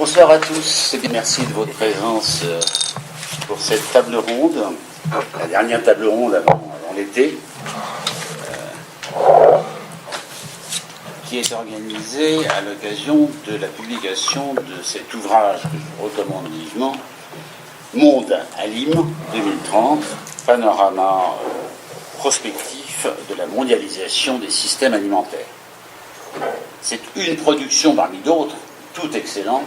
Bonsoir à tous et merci de votre présence pour cette table ronde, la dernière table ronde avant l'été, qui est organisée à l'occasion de la publication de cet ouvrage que je vous recommande vivement, Monde à Lim 2030, panorama prospectif de la mondialisation des systèmes alimentaires. C'est une production parmi d'autres, toute excellente,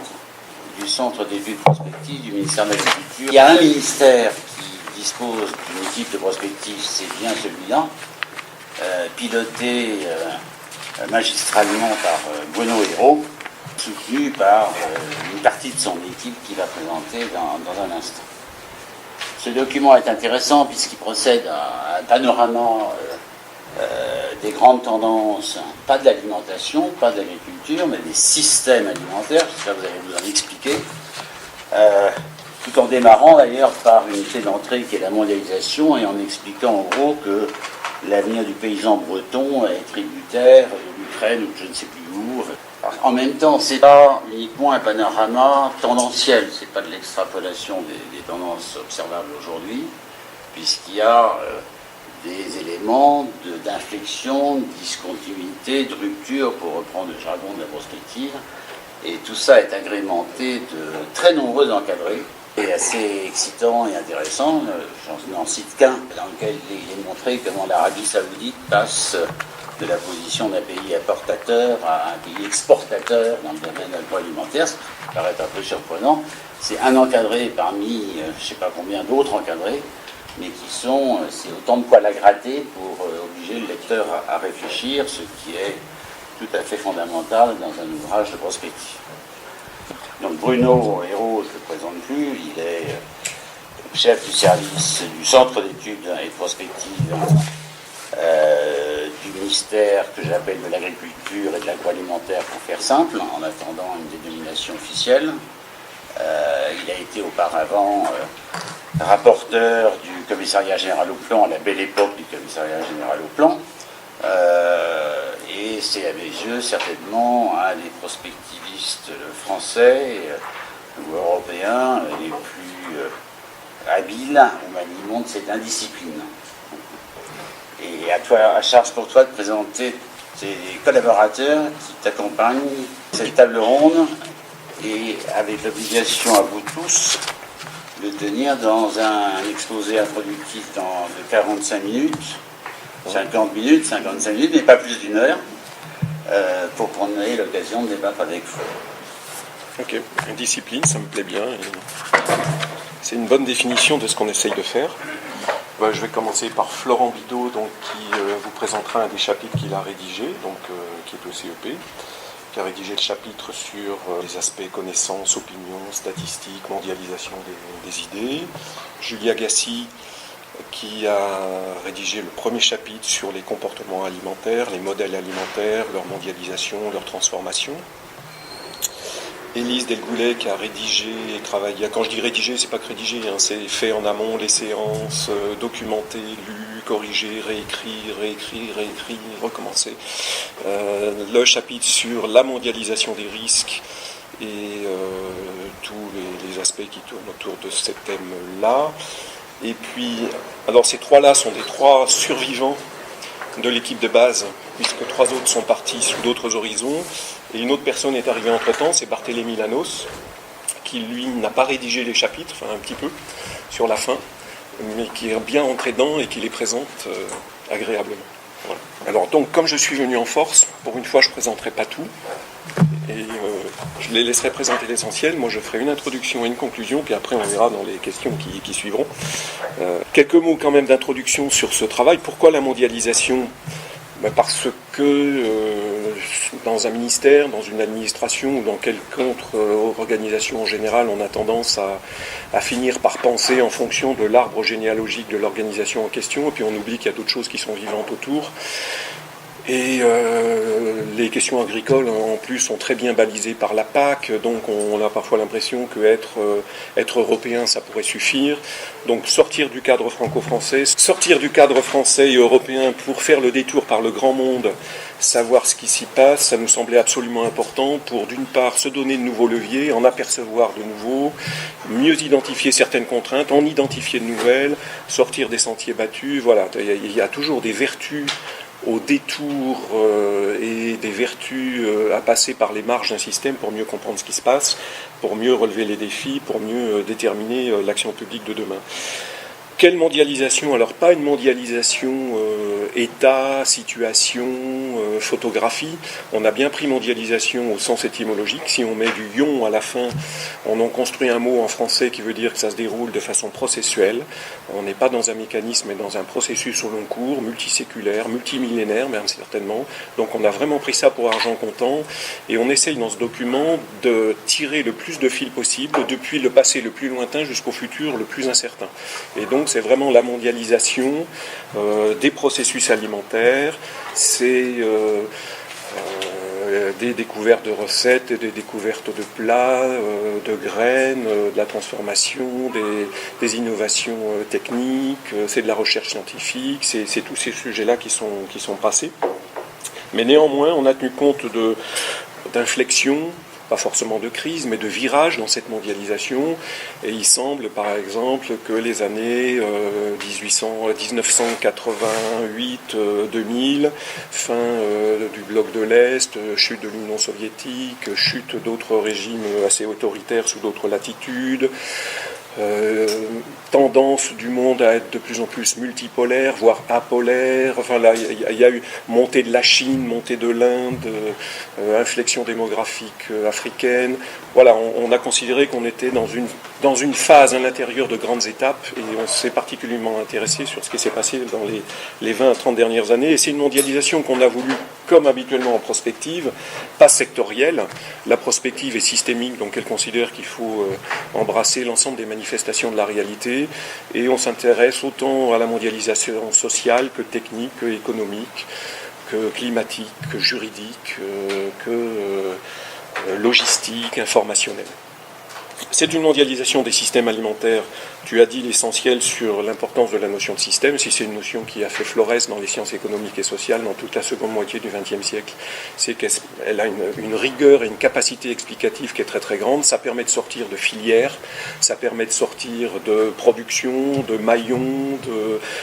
du Centre d'études prospectives du ministère de l'Agriculture. Il y a un ministère qui dispose d'une équipe de prospective, c'est bien celui-là, piloté magistralement par Bruno Hérault, soutenu par une partie de son équipe qui va présenter dans un instant. Ce document est intéressant puisqu'il procède à un panorama des grandes tendances, pas de l'alimentation, pas de l'agriculture, mais des systèmes alimentaires, j'espère que vous allez vous en expliquer, tout en démarrant d'ailleurs par une clé d'entrée qui est la mondialisation et en expliquant en gros que l'avenir du paysan breton est tributaire de l'Ukraine ou je ne sais plus où. Alors, en même temps, c'est pas uniquement un panorama tendanciel, c'est pas de l'extrapolation des tendances observables aujourd'hui, puisqu'il y a des éléments d'inflexion, de discontinuité, de rupture, pour reprendre le jargon de la prospective. Et tout ça est agrémenté de très nombreux encadrés, et assez excitant et intéressant. Je n'en cite qu'un, dans lequel il est montré comment l'Arabie Saoudite passe de la position d'un pays importateur à un pays exportateur dans le domaine agroalimentaire, ce qui paraît un peu surprenant. C'est un encadré parmi je ne sais pas combien d'autres encadrés, mais qui sont, c'est autant de poils à gratter pour obliger le lecteur à réfléchir, ce qui est tout à fait fondamental dans un ouvrage de prospective. Donc Bruno Hérault, je ne le présente plus, il est chef du service du Centre d'études et de prospective du ministère que j'appelle de l'agriculture et de l'agroalimentaire pour faire simple, en attendant une dénomination officielle. Il a été auparavant rapporteur du commissariat général au plan, à la belle époque du commissariat général au plan, et c'est à mes yeux certainement un des prospectivistes français ou européens les plus habiles au maniement de cette indiscipline. Et à charge pour toi de présenter tes collaborateurs qui t'accompagnent cette table ronde, et avec l'obligation à vous tous de tenir dans un exposé introductif de 45 minutes, 50 minutes, 55 minutes, mais pas plus d'une heure, pour qu'on ait l'occasion de débattre avec vous. Ok, une discipline, ça me plaît bien. C'est une bonne définition de ce qu'on essaye de faire. Je vais commencer par Florent Bidot, donc, qui vous présentera un des chapitres qu'il a rédigé, donc, qui est au CEP, qui a rédigé le chapitre sur les aspects connaissances, opinions, statistiques, mondialisation des idées. Julia Gassi, qui a rédigé le premier chapitre sur les comportements alimentaires, les modèles alimentaires, leur mondialisation, leur transformation. Élise Delgoulet, qui a rédigé et travaillé, quand je dis rédigé, c'est pas que rédigé, c'est fait en amont les séances, documenté, lu, corrigé, réécrit, recommencé. Le chapitre sur la mondialisation des risques et tous les aspects qui tournent autour de ce thème-là. Et puis, alors ces trois-là sont des trois survivants de l'équipe de base, puisque trois autres sont partis sous d'autres horizons. Et une autre personne est arrivée entre-temps, c'est Barthélémy Lanos, qui lui n'a pas rédigé les chapitres, enfin un petit peu, sur la fin, mais qui est bien entré dedans et qui les présente agréablement. Voilà. Alors donc, comme je suis venu en force, pour une fois je ne présenterai pas tout, et je les laisserai présenter l'essentiel. Moi je ferai une introduction et une conclusion, puis après on verra dans les questions qui suivront. Quelques mots quand même d'introduction sur ce travail. Pourquoi la mondialisation ? Parce que dans un ministère, dans une administration ou dans quelque autre organisation en général, on a tendance à finir par penser en fonction de l'arbre généalogique de l'organisation en question, et puis on oublie qu'il y a d'autres choses qui sont vivantes autour. Et les questions agricoles, en plus, sont très bien balisées par la PAC, donc on a parfois l'impression que être européen, ça pourrait suffire. Donc sortir du cadre franco-français, sortir du cadre français et européen pour faire le détour par le grand monde, savoir ce qui s'y passe, ça nous semblait absolument important pour, d'une part, se donner de nouveaux leviers, en apercevoir de nouveaux, mieux identifier certaines contraintes, en identifier de nouvelles, sortir des sentiers battus. Voilà, il y a toujours des vertus au détour et des vertus à passer par les marges d'un système pour mieux comprendre ce qui se passe, pour mieux relever les défis, pour mieux déterminer l'action publique de demain. Quelle mondialisation? Alors pas une mondialisation état, situation, photographie. On a bien pris mondialisation au sens étymologique. Si on met du ion à la fin, on en construit un mot en français qui veut dire que ça se déroule de façon processuelle. On n'est pas dans un mécanisme, mais dans un processus au long cours, multiséculaire, multimillénaire même certainement. Donc on a vraiment pris ça pour argent comptant et on essaye dans ce document de tirer le plus de fils possible depuis le passé le plus lointain jusqu'au futur le plus incertain. Et donc c'est vraiment la mondialisation des processus alimentaires, c'est des découvertes de recettes, des découvertes de plats, de graines, de la transformation, des innovations techniques, c'est de la recherche scientifique, c'est tous ces sujets-là qui sont passés. Mais néanmoins, on a tenu compte d'inflexions, pas forcément de crise, mais de virage dans cette mondialisation. Et il semble, par exemple, que les années 1988-2000, fin du bloc de l'Est, chute de l'Union soviétique, chute d'autres régimes assez autoritaires sous d'autres latitudes, tendance du monde à être de plus en plus multipolaire, voire apolaire. Enfin là, il y a eu montée de la Chine, montée de l'Inde, inflexion démographique africaine. Voilà, on a considéré qu'on était dans une phase à l'intérieur de grandes étapes et on s'est particulièrement intéressé sur ce qui s'est passé dans les 20 à 30 dernières années. Et c'est une mondialisation qu'on a voulu, comme habituellement en prospective, pas sectorielle. La prospective est systémique, donc elle considère qu'il faut embrasser l'ensemble des manifestations de la réalité. Et on s'intéresse autant à la mondialisation sociale que technique, que économique, que climatique, que juridique, que logistique, informationnelle. C'est une mondialisation des systèmes alimentaires. Tu as dit l'essentiel sur l'importance de la notion de système. Si c'est une notion qui a fait florès dans les sciences économiques et sociales dans toute la seconde moitié du XXe siècle, c'est qu'elle a une rigueur et une capacité explicative qui est très très grande. Ça permet de sortir de filières, ça permet de sortir de production, de maillons,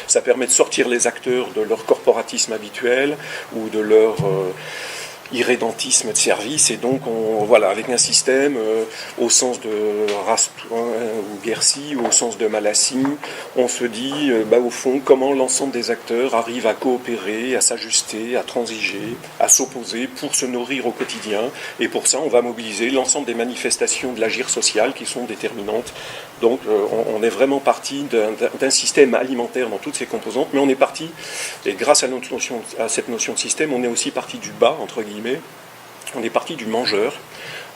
ça permet de sortir les acteurs de leur corporatisme habituel ou de leur irrédentisme de service, et donc voilà, avec un système au sens de Rastoin ou Guercy, ou au sens de Malassis, on se dit au fond comment l'ensemble des acteurs arrivent à coopérer, à s'ajuster, à transiger, à s'opposer pour se nourrir au quotidien, et pour ça on va mobiliser l'ensemble des manifestations de l'agir social qui sont déterminantes. Donc on est vraiment parti d'un système alimentaire dans toutes ses composantes, mais on est parti, et grâce à cette notion de système, on est aussi parti du bas, entre guillemets. On est parti du mangeur,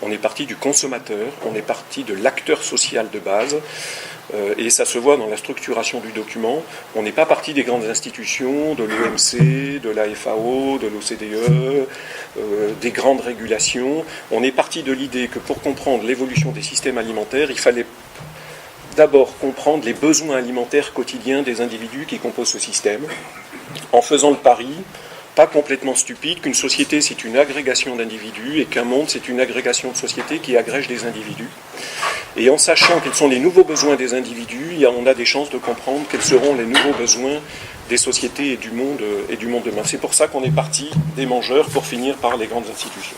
on est parti du consommateur, on est parti de l'acteur social de base, et ça se voit dans la structuration du document. On n'est pas parti des grandes institutions, de l'OMC, de la FAO, de l'OCDE, des grandes régulations. On est parti de l'idée que pour comprendre l'évolution des systèmes alimentaires, il fallait d'abord comprendre les besoins alimentaires quotidiens des individus qui composent ce système, en faisant le pari, pas complètement stupide, qu'une société c'est une agrégation d'individus et qu'un monde c'est une agrégation de sociétés qui agrègent des individus. Et en sachant quels sont les nouveaux besoins des individus, on a des chances de comprendre quels seront les nouveaux besoins des sociétés et du monde demain. C'est pour ça qu'on est parti des mangeurs pour finir par les grandes institutions.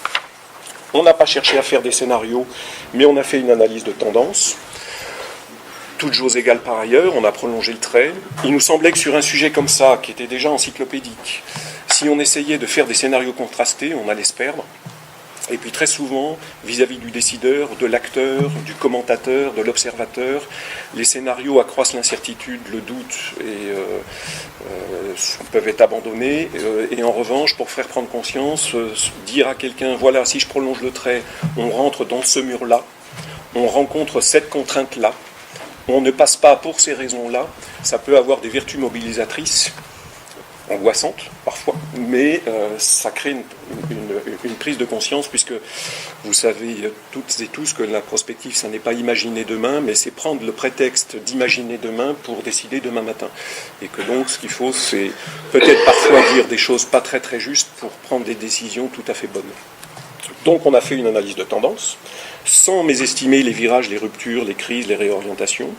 On n'a pas cherché à faire des scénarios, mais on a fait une analyse de tendance. Toutes choses égales par ailleurs, on a prolongé le trait. Il nous semblait que sur un sujet comme ça, qui était déjà encyclopédique, si on essayait de faire des scénarios contrastés, on allait se perdre. Et puis très souvent, vis-à-vis du décideur, de l'acteur, du commentateur, de l'observateur, les scénarios accroissent l'incertitude, le doute et peuvent être abandonnés. Et en revanche, pour faire prendre conscience, dire à quelqu'un, voilà, si je prolonge le trait, on rentre dans ce mur-là, on rencontre cette contrainte-là, on ne passe pas pour ces raisons-là, ça peut avoir des vertus mobilisatrices angoissante parfois, mais ça crée une prise de conscience, puisque vous savez toutes et tous que la prospective, ça n'est pas imaginer demain, mais c'est prendre le prétexte d'imaginer demain pour décider demain matin. Et que donc ce qu'il faut, c'est peut-être parfois dire des choses pas très très justes pour prendre des décisions tout à fait bonnes. Donc on a fait une analyse de tendance, sans mésestimer les virages, les ruptures, les crises, les réorientations.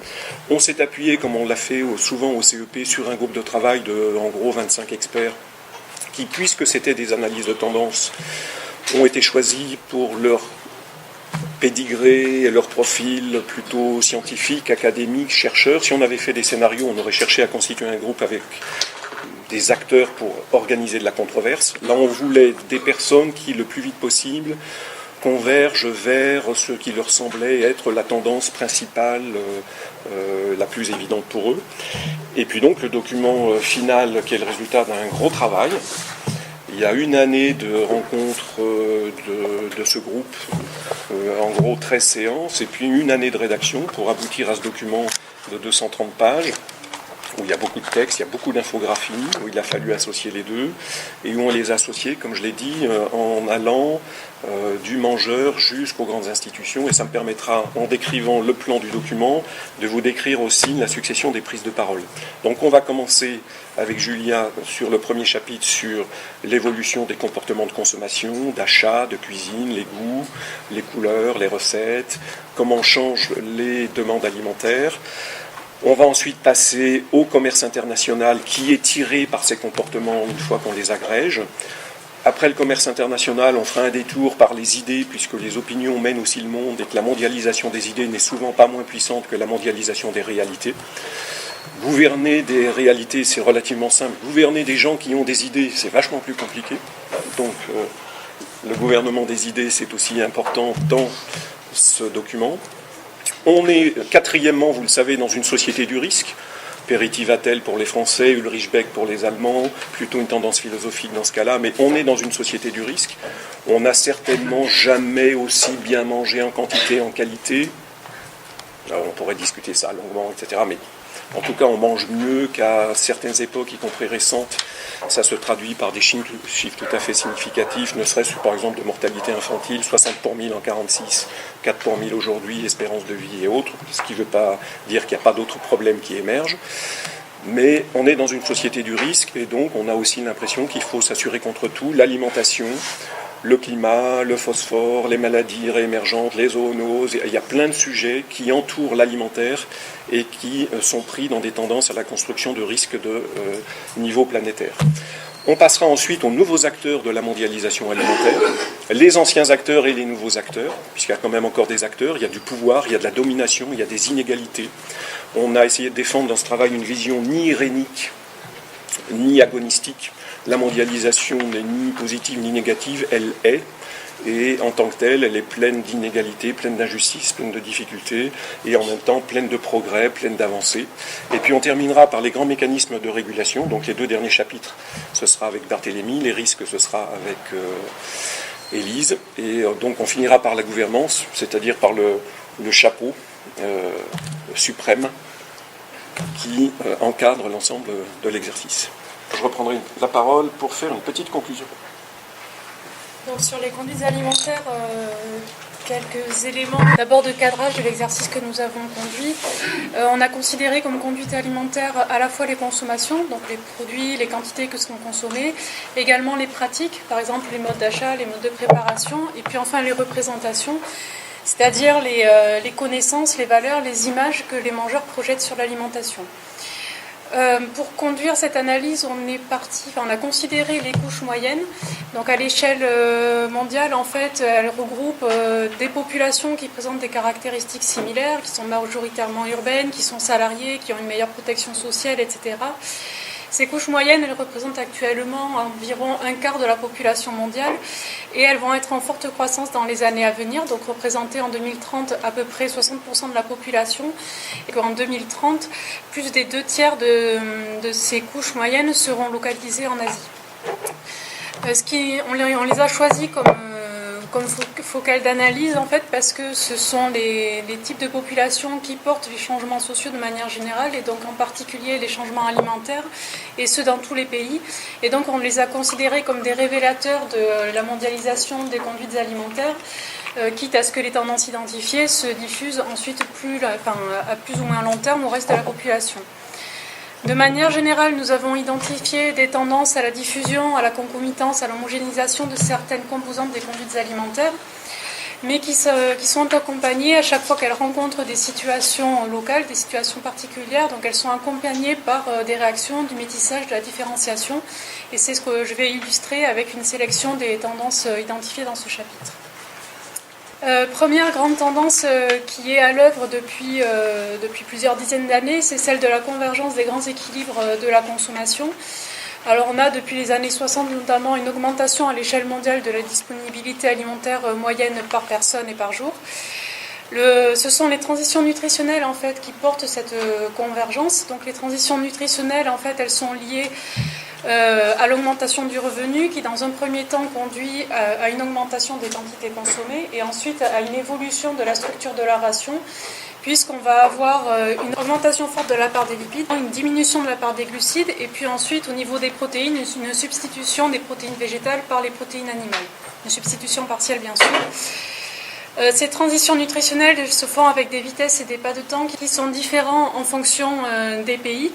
On s'est appuyé, comme on l'a fait souvent au CEP, sur un groupe de travail de, en gros, 25 experts, qui, puisque c'était des analyses de tendance, ont été choisis pour leur pédigré et leur profil plutôt scientifique, académique, chercheur. Si on avait fait des scénarios, on aurait cherché à constituer un groupe avec des acteurs pour organiser de la controverse. Là, on voulait des personnes qui, le plus vite possible, convergent vers ce qui leur semblait être la tendance principale, la plus évidente pour eux. Et puis donc, le document final, qui est le résultat d'un gros travail. Il y a une année de rencontres de ce groupe, en gros 13 séances, et puis une année de rédaction pour aboutir à ce document de 230 pages, où il y a beaucoup de textes, il y a beaucoup d'infographies, où il a fallu associer les deux, et où on les a associés, comme je l'ai dit, en allant du mangeur jusqu'aux grandes institutions, et ça me permettra, en décrivant le plan du document, de vous décrire aussi la succession des prises de parole. Donc on va commencer avec Julia sur le premier chapitre sur l'évolution des comportements de consommation, d'achat, de cuisine, les goûts, les couleurs, les recettes, comment changent les demandes alimentaires. On va ensuite passer au commerce international qui est tiré par ces comportements une fois qu'on les agrège. Après le commerce international, on fera un détour par les idées, puisque les opinions mènent aussi le monde et que la mondialisation des idées n'est souvent pas moins puissante que la mondialisation des réalités. Gouverner des réalités, c'est relativement simple. Gouverner des gens qui ont des idées, c'est vachement plus compliqué. Donc, le gouvernement des idées, c'est aussi important dans ce document. On est, quatrièmement, vous le savez, dans une société du risque. Peretti Vattel pour les Français, Ulrich Beck pour les Allemands, plutôt une tendance philosophique dans ce cas-là, mais on est dans une société du risque. On n'a certainement jamais aussi bien mangé en quantité et en qualité. Alors, on pourrait discuter ça longuement, etc., mais en tout cas, on mange mieux qu'à certaines époques, y compris récentes. Ça se traduit par des chiffres tout à fait significatifs, ne serait-ce que par exemple de mortalité infantile, 60 pour 1000 en 1946, 4 pour 1000 aujourd'hui, espérance de vie et autres, ce qui ne veut pas dire qu'il n'y a pas d'autres problèmes qui émergent. Mais on est dans une société du risque et donc on a aussi l'impression qu'il faut s'assurer contre tout, l'alimentation, le climat, le phosphore, les maladies réémergentes, les zoonoses. Il y a plein de sujets qui entourent l'alimentaire et qui sont pris dans des tendances à la construction de risques de niveau planétaire. On passera ensuite aux nouveaux acteurs de la mondialisation alimentaire, les anciens acteurs et les nouveaux acteurs, puisqu'il y a quand même encore des acteurs, il y a du pouvoir, il y a de la domination, il y a des inégalités. On a essayé de défendre dans ce travail une vision ni irénique, ni agonistique. La mondialisation n'est ni positive ni négative, elle est, et en tant que telle, elle est pleine d'inégalités, pleine d'injustices, pleine de difficultés, et en même temps pleine de progrès, pleine d'avancées. Et puis on terminera par les grands mécanismes de régulation, donc les deux derniers chapitres, ce sera avec Barthélemy, les risques, ce sera avec Élise, et donc on finira par la gouvernance, c'est-à-dire par le chapeau suprême qui encadre l'ensemble de l'exercice. Je reprendrai la parole pour faire une petite conclusion. Donc sur les conduites alimentaires, quelques éléments d'abord de cadrage de l'exercice que nous avons conduit. On a considéré comme conduite alimentaire à la fois les consommations, donc les produits, les quantités que sont consommées, également les pratiques, par exemple les modes d'achat, les modes de préparation, et puis enfin les représentations, c'est-à-dire les connaissances, les valeurs, les images que les mangeurs projettent sur l'alimentation. Pour conduire cette analyse, on a considéré les couches moyennes. Donc à l'échelle mondiale, en fait, elles regroupent des populations qui présentent des caractéristiques similaires, qui sont majoritairement urbaines, qui sont salariées, qui ont une meilleure protection sociale, etc. Ces couches moyennes, elles représentent actuellement environ un quart de la population mondiale et elles vont être en forte croissance dans les années à venir, donc représenter en 2030 à peu près 60% de la population et qu'en 2030, plus des 2/3 de ces couches moyennes seront localisées en Asie. On les a choisis comme focale d'analyse en fait parce que ce sont les types de populations qui portent les changements sociaux de manière générale et donc en particulier les changements alimentaires et ceux dans tous les pays. Et donc on les a considérés comme des révélateurs de la mondialisation des conduites alimentaires, quitte à ce que les tendances identifiées se diffusent ensuite à plus ou moins long terme au reste de la population. De manière générale, nous avons identifié des tendances à la diffusion, à la concomitance, à l'homogénéisation de certaines composantes des conduites alimentaires, mais qui sont accompagnées à chaque fois qu'elles rencontrent des situations locales, des situations particulières. Donc elles sont accompagnées par des réactions, du métissage, de la différenciation. Et c'est ce que je vais illustrer avec une sélection des tendances identifiées dans ce chapitre. Première grande tendance qui est à l'œuvre depuis plusieurs dizaines d'années, c'est celle de la convergence des grands équilibres de la consommation. Alors on a depuis les années 60 notamment une augmentation à l'échelle mondiale de la disponibilité alimentaire moyenne par personne et par jour. Ce sont les transitions nutritionnelles en fait qui portent cette convergence. Donc les transitions nutritionnelles en fait elles sont liées à l'augmentation du revenu qui dans un premier temps conduit à une augmentation des quantités consommées et ensuite à une évolution de la structure de la ration puisqu'on va avoir une augmentation forte de la part des lipides, une diminution de la part des glucides et puis ensuite au niveau des protéines une substitution des protéines végétales par les protéines animales, une substitution partielle bien sûr. Ces transitions nutritionnelles se font avec des vitesses et des pas de temps qui sont différents en fonction des pays.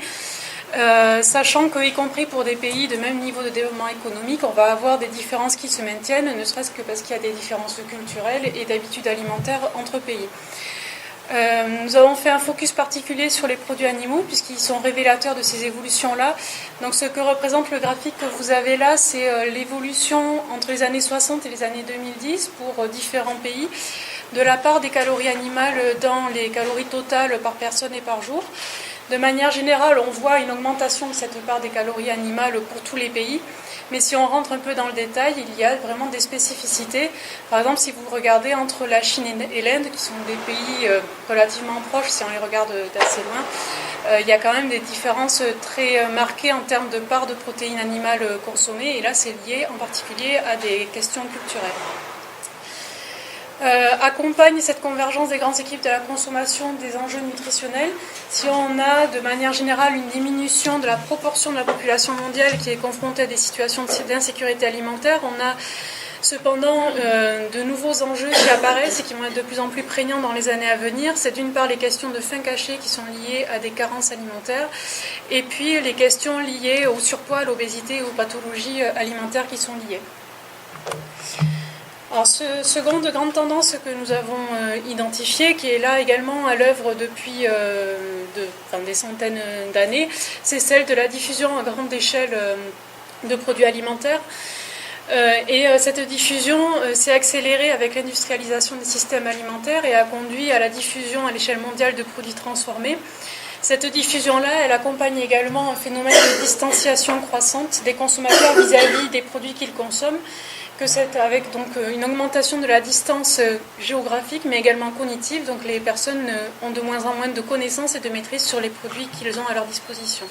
Sachant qu'y compris pour des pays de même niveau de développement économique, on va avoir des différences qui se maintiennent, ne serait-ce que parce qu'il y a des différences culturelles et d'habitudes alimentaires entre pays. Nous avons fait un focus particulier sur les produits animaux puisqu'ils sont révélateurs de ces évolutions-là. Donc ce que représente le graphique que vous avez là, c'est l'évolution entre les années 60 et les années 2010 pour différents pays de la part des calories animales dans les calories totales par personne et par jour. De manière générale, on voit une augmentation de cette part des calories animales pour tous les pays. Mais si on rentre un peu dans le détail, il y a vraiment des spécificités. Par exemple, si vous regardez entre la Chine et l'Inde, qui sont des pays relativement proches, si on les regarde d'assez loin, il y a quand même des différences très marquées en termes de part de protéines animales consommées. Et là, c'est lié en particulier à des questions culturelles. Accompagne cette convergence des grands équilibres de la consommation des enjeux nutritionnels. Si on a de manière générale une diminution de la proportion de la population mondiale qui est confrontée à des situations d'insécurité alimentaire, on a cependant de nouveaux enjeux qui apparaissent et qui vont être de plus en plus prégnants dans les années à venir. C'est d'une part les questions de faim cachée qui sont liées à des carences alimentaires et puis les questions liées au surpoids, à l'obésité, aux pathologies alimentaires qui sont liées. Alors, seconde grande tendance que nous avons identifiée, qui est là également à l'œuvre depuis des centaines d'années, c'est celle de la diffusion à grande échelle de produits alimentaires. Cette diffusion s'est accélérée avec l'industrialisation des systèmes alimentaires et a conduit à la diffusion à l'échelle mondiale de produits transformés. Cette diffusion-là, elle accompagne également un phénomène de distanciation croissante des consommateurs vis-à-vis des produits qu'ils consomment, avec donc une augmentation de la distance géographique mais également cognitive, donc les personnes ont de moins en moins de connaissances et de maîtrise sur les produits qu'ils ont à leur disposition.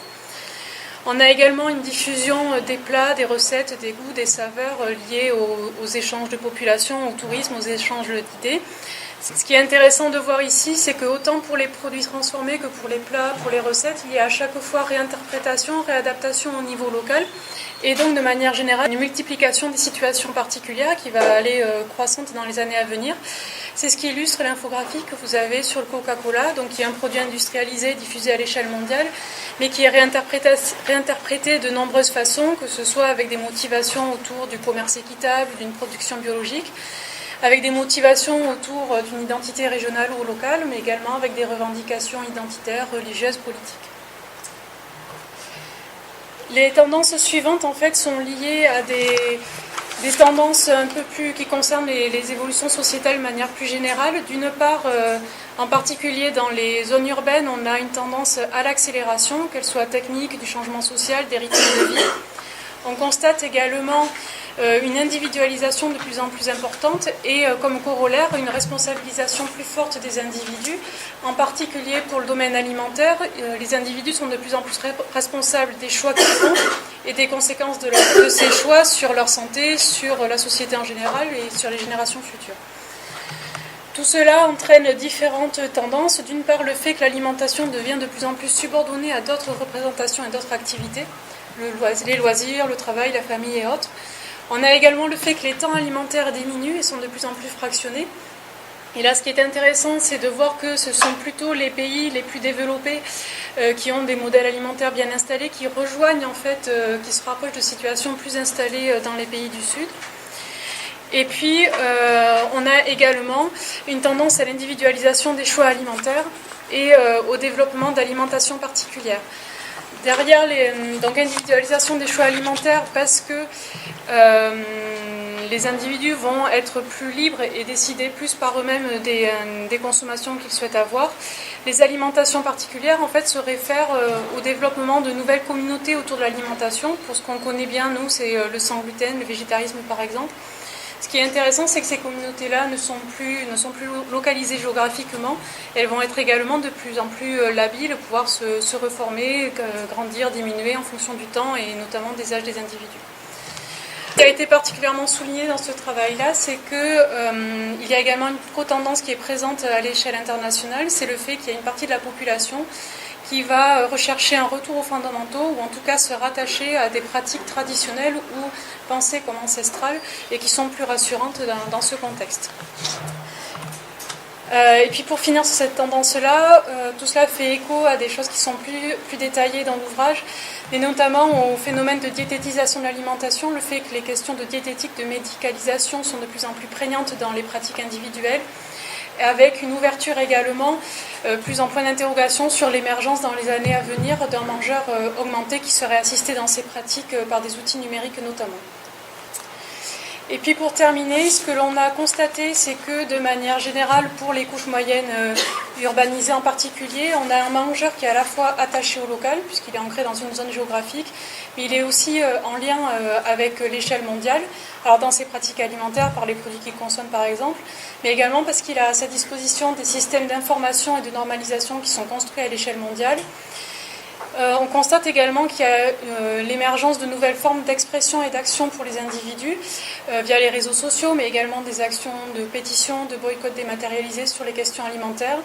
On a également une diffusion des plats, des recettes, des goûts, des saveurs liés aux échanges de population, au tourisme, aux échanges d'idées. Ce qui est intéressant de voir ici, c'est que autant pour les produits transformés que pour les plats, pour les recettes, il y a à chaque fois réinterprétation, réadaptation au niveau local. Et donc, de manière générale, une multiplication des situations particulières qui va aller croissante dans les années à venir. C'est ce qui illustre l'infographie que vous avez sur le Coca-Cola, donc qui est un produit industrialisé, diffusé à l'échelle mondiale, mais qui est réinterprété de nombreuses façons, que ce soit avec des motivations autour du commerce équitable, d'une production biologique, avec des motivations autour d'une identité régionale ou locale, mais également avec des revendications identitaires, religieuses, politiques. Les tendances suivantes, en fait, sont liées à des tendances un peu plus qui concernent les évolutions sociétales de manière plus générale. D'une part, en particulier dans les zones urbaines, on a une tendance à l'accélération, qu'elle soit technique, du changement social, des rythmes de vie. On constate également une individualisation de plus en plus importante et comme corollaire une responsabilisation plus forte des individus, en particulier pour le domaine alimentaire. Les individus sont de plus en plus responsables des choix qu'ils font et des conséquences de ces choix sur leur santé, sur la société en général et sur les générations futures. Tout cela entraîne différentes tendances. D'une part, le fait que l'alimentation devient de plus en plus subordonnée à d'autres représentations et d'autres activités, les loisirs, le travail, la famille et autres. On a également le fait que les temps alimentaires diminuent et sont de plus en plus fractionnés. Et là, ce qui est intéressant, c'est de voir que ce sont plutôt les pays les plus développés qui ont des modèles alimentaires bien installés, qui rejoignent en fait, qui se rapprochent de situations plus installées dans les pays du Sud. Et puis, on a également une tendance à l'individualisation des choix alimentaires et au développement d'alimentation particulière. Derrière donc individualisation des choix alimentaires parce que les individus vont être plus libres et décider plus par eux-mêmes des consommations qu'ils souhaitent avoir. Les alimentations particulières en fait se réfèrent au développement de nouvelles communautés autour de l'alimentation. Pour ce qu'on connaît bien, nous, c'est le sans gluten, le végétarisme par exemple. Ce qui est intéressant, c'est que ces communautés-là ne sont plus localisées géographiquement. Elles vont être également de plus en plus labiles, pouvoir se reformer, grandir, diminuer en fonction du temps et notamment des âges des individus. Ce qui a été particulièrement souligné dans ce travail-là, c'est qu'il y a également une pro-tendance qui est présente à l'échelle internationale, c'est le fait qu'il y a une partie de la population qui va rechercher un retour aux fondamentaux ou en tout cas se rattacher à des pratiques traditionnelles ou pensées comme ancestrales et qui sont plus rassurantes dans ce contexte. Et puis pour finir sur cette tendance-là, tout cela fait écho à des choses qui sont plus détaillées dans l'ouvrage, et notamment au phénomène de diététisation de l'alimentation, le fait que les questions de diététique, de médicalisation sont de plus en plus prégnantes dans les pratiques individuelles, avec une ouverture également plus en point d'interrogation sur l'émergence dans les années à venir d'un mangeur augmenté qui serait assisté dans ces pratiques par des outils numériques notamment. Et puis pour terminer, ce que l'on a constaté, c'est que de manière générale, pour les couches moyennes urbanisées en particulier, on a un mangeur qui est à la fois attaché au local, puisqu'il est ancré dans une zone géographique, mais il est aussi en lien avec l'échelle mondiale, alors dans ses pratiques alimentaires, par les produits qu'il consomme par exemple, mais également parce qu'il a à sa disposition des systèmes d'information et de normalisation qui sont construits à l'échelle mondiale. On constate également qu'il y a l'émergence de nouvelles formes d'expression et d'action pour les individus via les réseaux sociaux, mais également des actions de pétition, de boycott dématérialisé sur les questions alimentaires.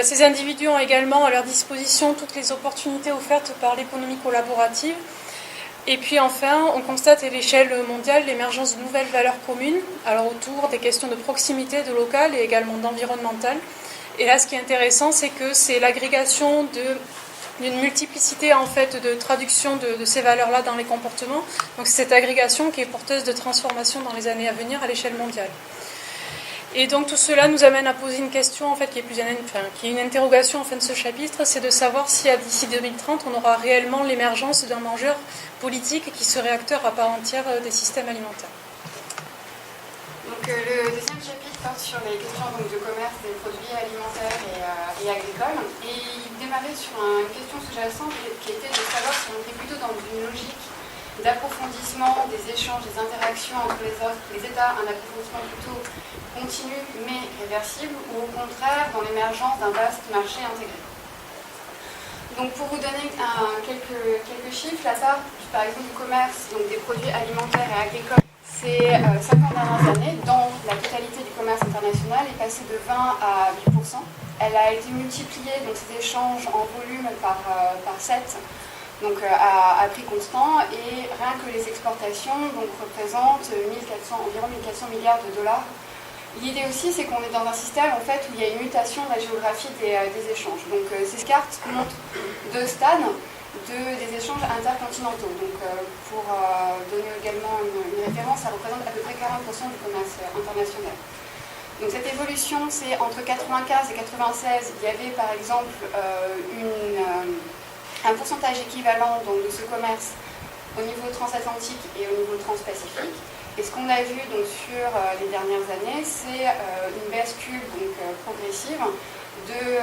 Ces individus ont également à leur disposition toutes les opportunités offertes par l'économie collaborative. Et puis enfin, on constate à l'échelle mondiale l'émergence de nouvelles valeurs communes, alors autour des questions de proximité, de local et également d'environnemental. Et là, ce qui est intéressant, c'est que c'est l'agrégation d'une multiplicité en fait de traduction de ces valeurs-là dans les comportements. Donc c'est cette agrégation qui est porteuse de transformation dans les années à venir à l'échelle mondiale. Et donc tout cela nous amène à poser une question en fait qui est une interrogation en fin de ce chapitre, c'est de savoir si d'ici 2030 on aura réellement l'émergence d'un mangeur politique qui serait acteur à part entière des systèmes alimentaires. Donc le deuxième chapitre porte sur les questions de commerce des produits alimentaires et agricoles. Et il démarrait sur une question sous-jacente qui était de savoir si on était plutôt dans une logique d'approfondissement des échanges, des interactions entre les États, un approfondissement plutôt continu mais réversible, ou au contraire dans l'émergence d'un vaste marché intégré. Donc pour vous donner quelques chiffres, la part par exemple du commerce, donc des produits alimentaires et agricoles, ces 50 dernières années, dans la totalité du commerce international, est passée de 20 à 8%. Elle a été multipliée, donc ces échanges en volume, par 7, donc à prix constant, et rien que les exportations donc, représentent environ 1400 milliards de dollars. L'idée aussi, c'est qu'on est dans un système en fait, où il y a une mutation de la géographie des échanges. Donc ces cartes montrent deux stades des échanges intercontinentaux. Donc pour donner également une référence, ça représente à peu près 40% du commerce international. Donc cette évolution, c'est entre 1995 et 1996, il y avait par exemple un pourcentage équivalent donc, de ce commerce au niveau transatlantique et au niveau transpacifique. Et ce qu'on a vu donc, sur les dernières années, c'est une bascule donc, progressive de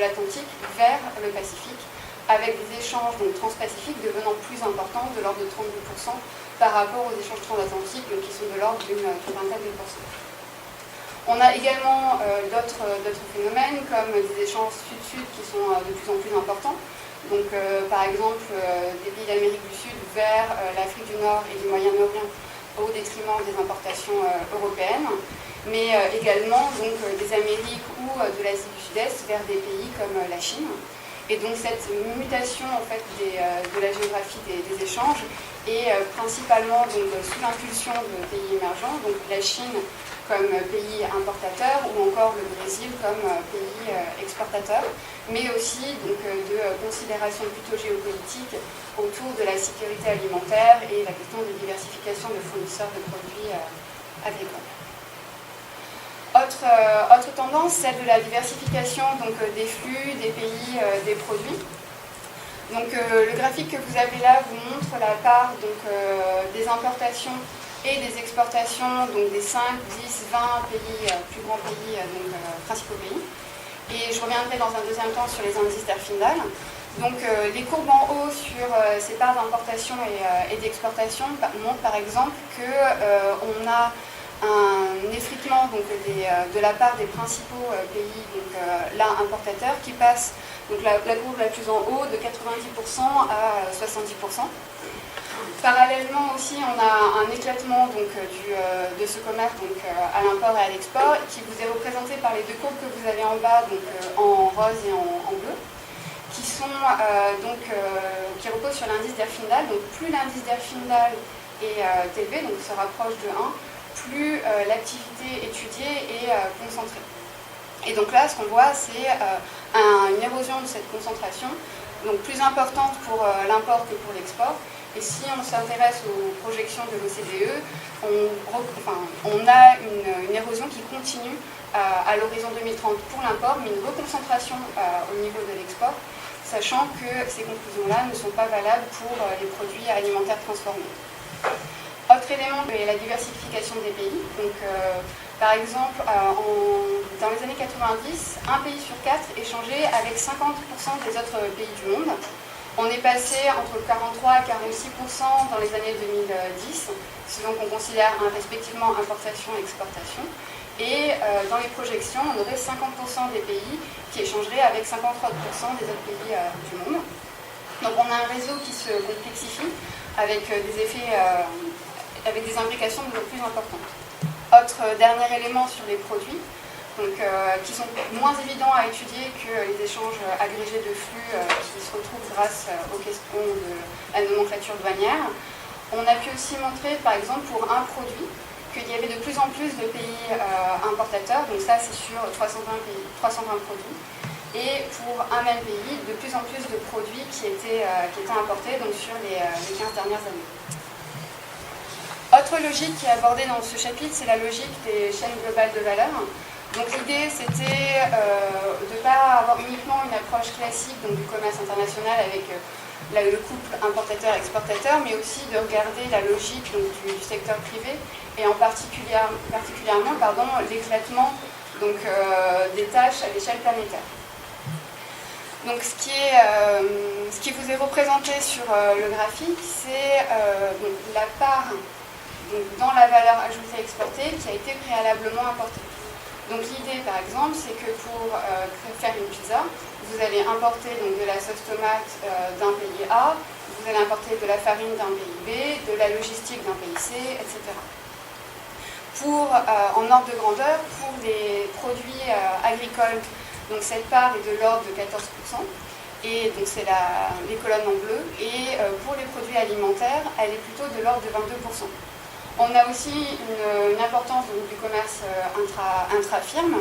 l'Atlantique vers le Pacifique, avec des échanges donc, transpacifiques devenant plus importants, de l'ordre de 32%, par rapport aux échanges transatlantiques donc, qui sont de l'ordre d'une vingtaine de pourcents. On a également d'autres phénomènes, comme des échanges sud-sud qui sont de plus en plus importants. Donc, par exemple, des pays d'Amérique du Sud vers l'Afrique du Nord et du Moyen-Orient au détriment des importations européennes, mais également donc, des Amériques ou de l'Asie du Sud-Est vers des pays comme la Chine. Et donc cette mutation en fait, de la géographie des échanges est principalement donc, sous l'impulsion de pays émergents, donc la Chine comme pays importateur ou encore le Brésil comme pays exportateur, mais aussi donc, de considérations plutôt géopolitiques autour de la sécurité alimentaire et la question de diversification de fournisseurs de produits agricoles. Autre tendance, celle de la diversification donc, des flux, des pays, des produits. Donc, le graphique que vous avez là vous montre la part donc, des importations et des exportations donc, des 5, 10, 20 pays, plus grands pays, donc, principaux pays. Et je reviendrai dans un deuxième temps sur les indices d'Herfindahl. Donc, les courbes en haut sur ces parts d'importation et d'exportation montrent par exemple qu'on a un effritement donc, de la part des principaux pays donc, là importateurs qui passe donc, la courbe la plus en haut de 90% à 70%. Parallèlement aussi, on a un éclatement donc, de ce commerce donc, à l'import et à l'export qui vous est représenté par les deux courbes que vous avez en bas, donc, en rose et en bleu, qui reposent sur l'indice d'Herfindahl. Donc plus l'indice d'Herfindahl est élevé, donc se rapproche de 1, plus l'activité étudiée est concentrée. Et donc là, ce qu'on voit, c'est une érosion de cette concentration, donc plus importante pour l'import que pour l'export. Et si on s'intéresse aux projections de l'OCDE, on a une érosion qui continue à l'horizon 2030 pour l'import, mais une reconcentration au niveau de l'export, sachant que ces conclusions-là ne sont pas valables pour les produits alimentaires transformés. Autre élément est la diversification des pays. Donc, par exemple, dans les années 90, un pays sur 4 échangeait avec 50% des autres pays du monde. On est passé entre 43 et 46% dans les années 2010, selon qu'on considère respectivement importation et exportation. Et dans les projections, on aurait 50% des pays qui échangeraient avec 53% des autres pays du monde. Donc on a un réseau qui se complexifie avec des effets, avec des implications de plus importantes. Autre dernier élément sur les produits, donc, qui sont moins évidents à étudier que les échanges agrégés de flux qui se retrouvent grâce aux questions de la nomenclature douanière. On a pu aussi montrer, par exemple, pour un produit, qu'il y avait de plus en plus de pays importateurs, donc ça c'est sur 320 produits, et pour un même pays, de plus en plus de produits qui étaient importés donc sur les 15 dernières années. Autre logique qui est abordée dans ce chapitre, c'est la logique des chaînes globales de valeur. Donc l'idée c'était de ne pas avoir uniquement une approche classique donc, du commerce international avec le couple importateur-exportateur, mais aussi de regarder la logique donc, du secteur privé et en particulièrement l'éclatement des tâches à l'échelle planétaire. Donc ce qui vous est représenté sur le graphique, c'est la part donc, dans la valeur ajoutée exportée qui a été préalablement importée. Donc l'idée par exemple, c'est que pour faire une pizza, vous allez importer donc, de la sauce tomate d'un pays A, vous allez importer de la farine d'un pays B, de la logistique d'un pays C, etc. En ordre de grandeur, pour les produits agricoles, donc cette part est de l'ordre de 14%, et donc c'est les colonnes en bleu, et pour les produits alimentaires, elle est plutôt de l'ordre de 22%. On a aussi une importance donc, du commerce intra-firme,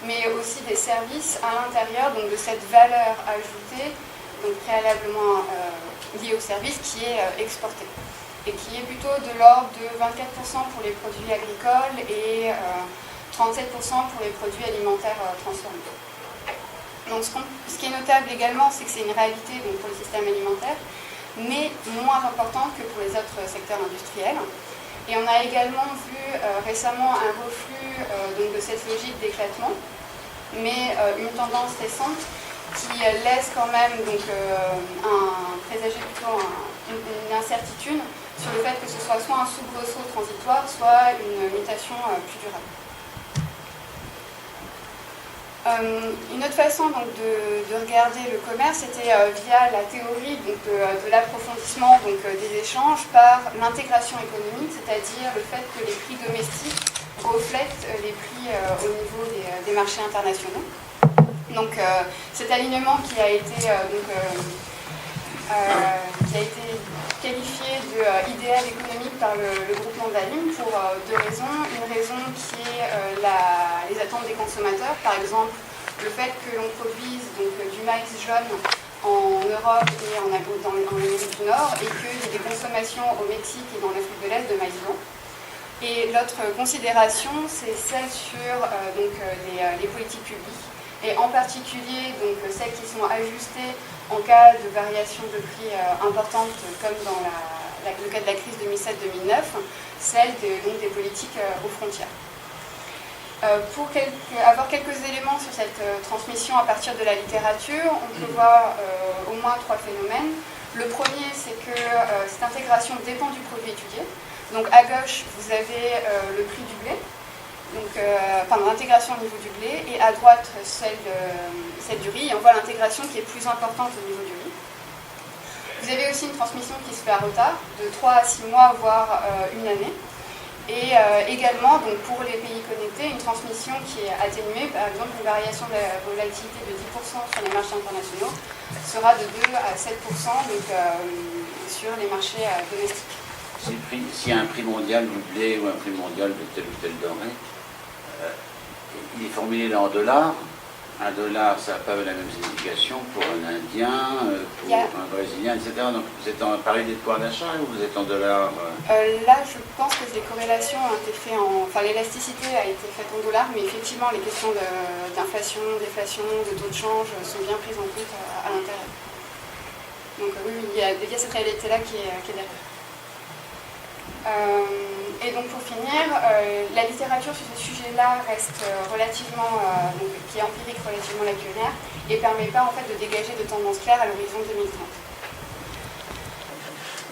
mais aussi des services à l'intérieur donc, de cette valeur ajoutée, donc préalablement liée au service, qui est exportée, et qui est plutôt de l'ordre de 24% pour les produits agricoles et 37% pour les produits alimentaires transformés. Donc ce qui est notable également, c'est que c'est une réalité donc, pour le système alimentaire, mais moins importante que pour les autres secteurs industriels. Et on a également vu récemment un reflux donc de cette logique d'éclatement, mais une tendance récente qui laisse quand même donc, un présager, plutôt une incertitude sur le fait que ce soit un soubresaut transitoire, soit une mutation plus durable. Une autre façon donc, de regarder le commerce, c'était via la théorie donc, de l'approfondissement des échanges par l'intégration économique, c'est-à-dire le fait que les prix domestiques reflètent les prix au niveau des marchés internationaux. Donc cet alignement qui a été qualifié d'idéal économique par le groupe Mondalim pour deux raisons. Une raison qui est les attentes des consommateurs, par exemple le fait que l'on produise du maïs jaune en Europe et en Amérique du Nord et qu'il y ait des consommations au Mexique et dans l'Afrique de l'Est de maïs blanc. Et l'autre considération, c'est celle sur les politiques publiques et en particulier celles qui sont ajustées en cas de variation de prix importante, comme dans le cas de la crise 2007-2009, celle des politiques aux frontières. Pour avoir quelques éléments sur cette transmission à partir de la littérature, on peut voir au moins trois phénomènes. Le premier, c'est que cette intégration dépend du produit étudié. Donc à gauche, vous avez le prix du blé, l'intégration au niveau du blé, et à droite, celle du riz, et on voit l'intégration qui est plus importante au niveau du riz. Vous avez aussi une transmission qui se fait à retard, de 3 à 6 mois, voire une année. Et également, pour les pays connectés, une transmission qui est atténuée, par exemple une variation de la volatilité de 10% sur les marchés internationaux sera de 2 à 7% sur les marchés domestiques. S'il y a un prix mondial du blé ou un prix mondial de telle ou telle denrée, il est formulé en dollars. Un dollar, ça n'a pas la même signification pour un Indien, pour un Brésilien, etc. Donc vous êtes en pari des pouvoirs d'achat ou vous êtes en dollars Là, je pense que les corrélations ont été faites l'élasticité a été faite en dollars, mais effectivement, les questions d'inflation, déflation, de taux de change sont bien prises en compte à l'intérieur. Donc oui, il y a cette réalité-là qui est derrière. Et donc pour finir, la littérature sur ce sujet-là reste relativement, qui est empirique, relativement lacunaire et ne permet pas en fait de dégager de tendances claires à l'horizon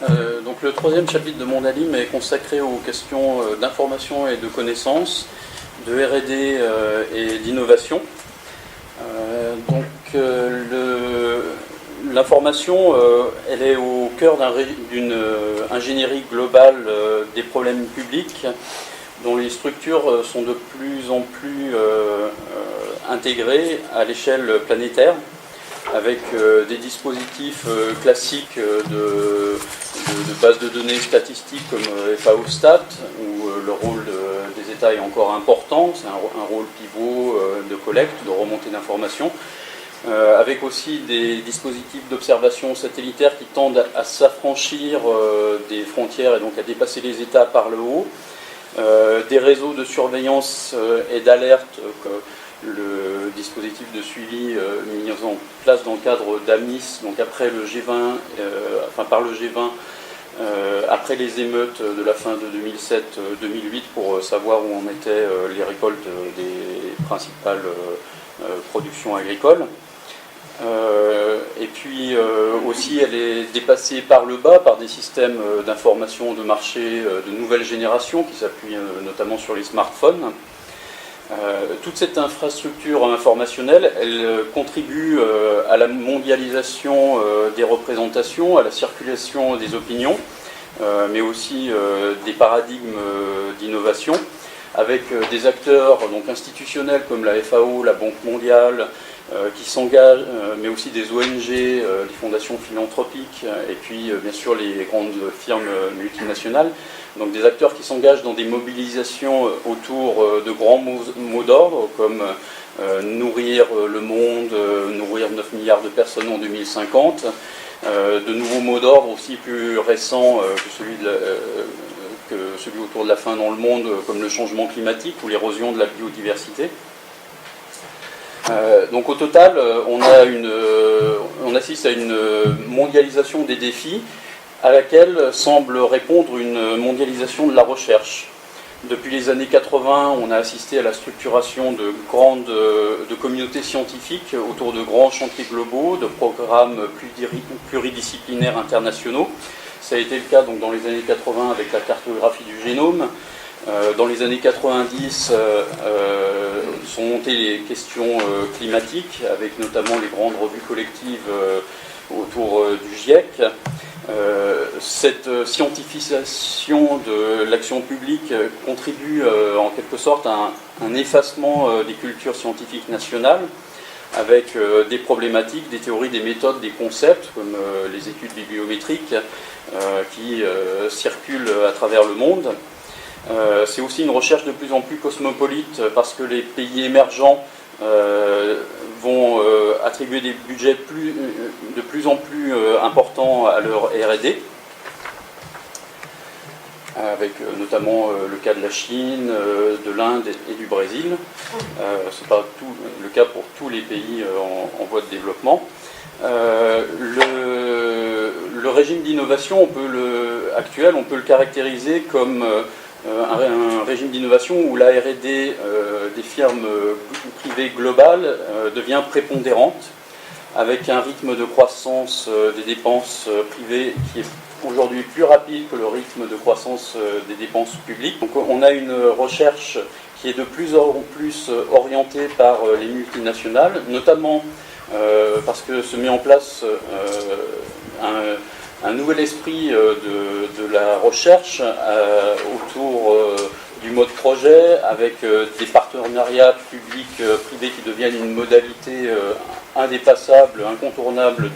2030. Donc le troisième chapitre de Mondalim est consacré aux questions d'information et de connaissances, de R&D et d'innovation. L'information, elle est au cœur d'une ingénierie globale des problèmes publics dont les structures sont de plus en plus intégrées à l'échelle planétaire avec des dispositifs classiques de bases de données statistiques comme FAO-Stat où le rôle des États est encore important, c'est un rôle pivot de collecte, de remontée d'informations. Avec aussi des dispositifs d'observation satellitaire qui tendent à s'affranchir des frontières et donc à dépasser les États par le haut, des réseaux de surveillance et d'alerte, le dispositif de suivi mis en place dans le cadre d'AMIS, donc après le G20, par le G20, après les émeutes de la fin de 2007-2008 pour savoir où en étaient les récoltes des principales productions agricoles. Et puis aussi elle est dépassée par le bas par des systèmes d'information de marché de nouvelle génération qui s'appuient notamment sur les smartphones. Toute cette infrastructure informationnelle, elle contribue à la mondialisation des représentations, à la circulation des opinions, mais aussi des paradigmes d'innovation, avec des acteurs donc, institutionnels comme la FAO, la Banque mondiale, qui s'engagent, mais aussi des ONG, les fondations philanthropiques, et puis bien sûr les grandes firmes multinationales. Donc des acteurs qui s'engagent dans des mobilisations autour de grands mots d'ordre, comme nourrir le monde, nourrir 9 milliards de personnes en 2050, de nouveaux mots d'ordre aussi plus récents que celui autour de la faim dans le monde, comme le changement climatique ou l'érosion de la biodiversité. Donc au total, on assiste à une mondialisation des défis à laquelle semble répondre une mondialisation de la recherche. Depuis les années 80, on a assisté à la structuration de communautés scientifiques autour de grands chantiers globaux, de programmes pluridisciplinaires internationaux. Ça a été le cas donc, dans les années 80 avec la cartographie du génome. Dans les années 90, sont montées les questions climatiques, avec notamment les grandes revues collectives autour du GIEC. Cette scientifisation de l'action publique contribue en quelque sorte à un effacement des cultures scientifiques nationales, avec des problématiques, des théories, des méthodes, des concepts, comme les études bibliométriques qui circulent à travers le monde. C'est aussi une recherche de plus en plus cosmopolite, parce que les pays émergents vont attribuer des budgets de plus en plus importants à leur R&D, avec notamment le cas de la Chine, de l'Inde et du Brésil. Ce n'est pas le cas pour tous les pays en voie de développement. Le régime d'innovation actuel, on peut le caractériser comme un régime d'innovation où la R&D des firmes privées globales devient prépondérante, avec un rythme de croissance des dépenses privées qui est aujourd'hui plus rapide que le rythme de croissance des dépenses publiques. Donc on a une recherche qui est de plus en plus orientée par les multinationales, notamment parce que se met en place un nouvel esprit de la recherche autour du mode projet, avec des partenariats publics-privés qui deviennent une modalité indépassable, incontournable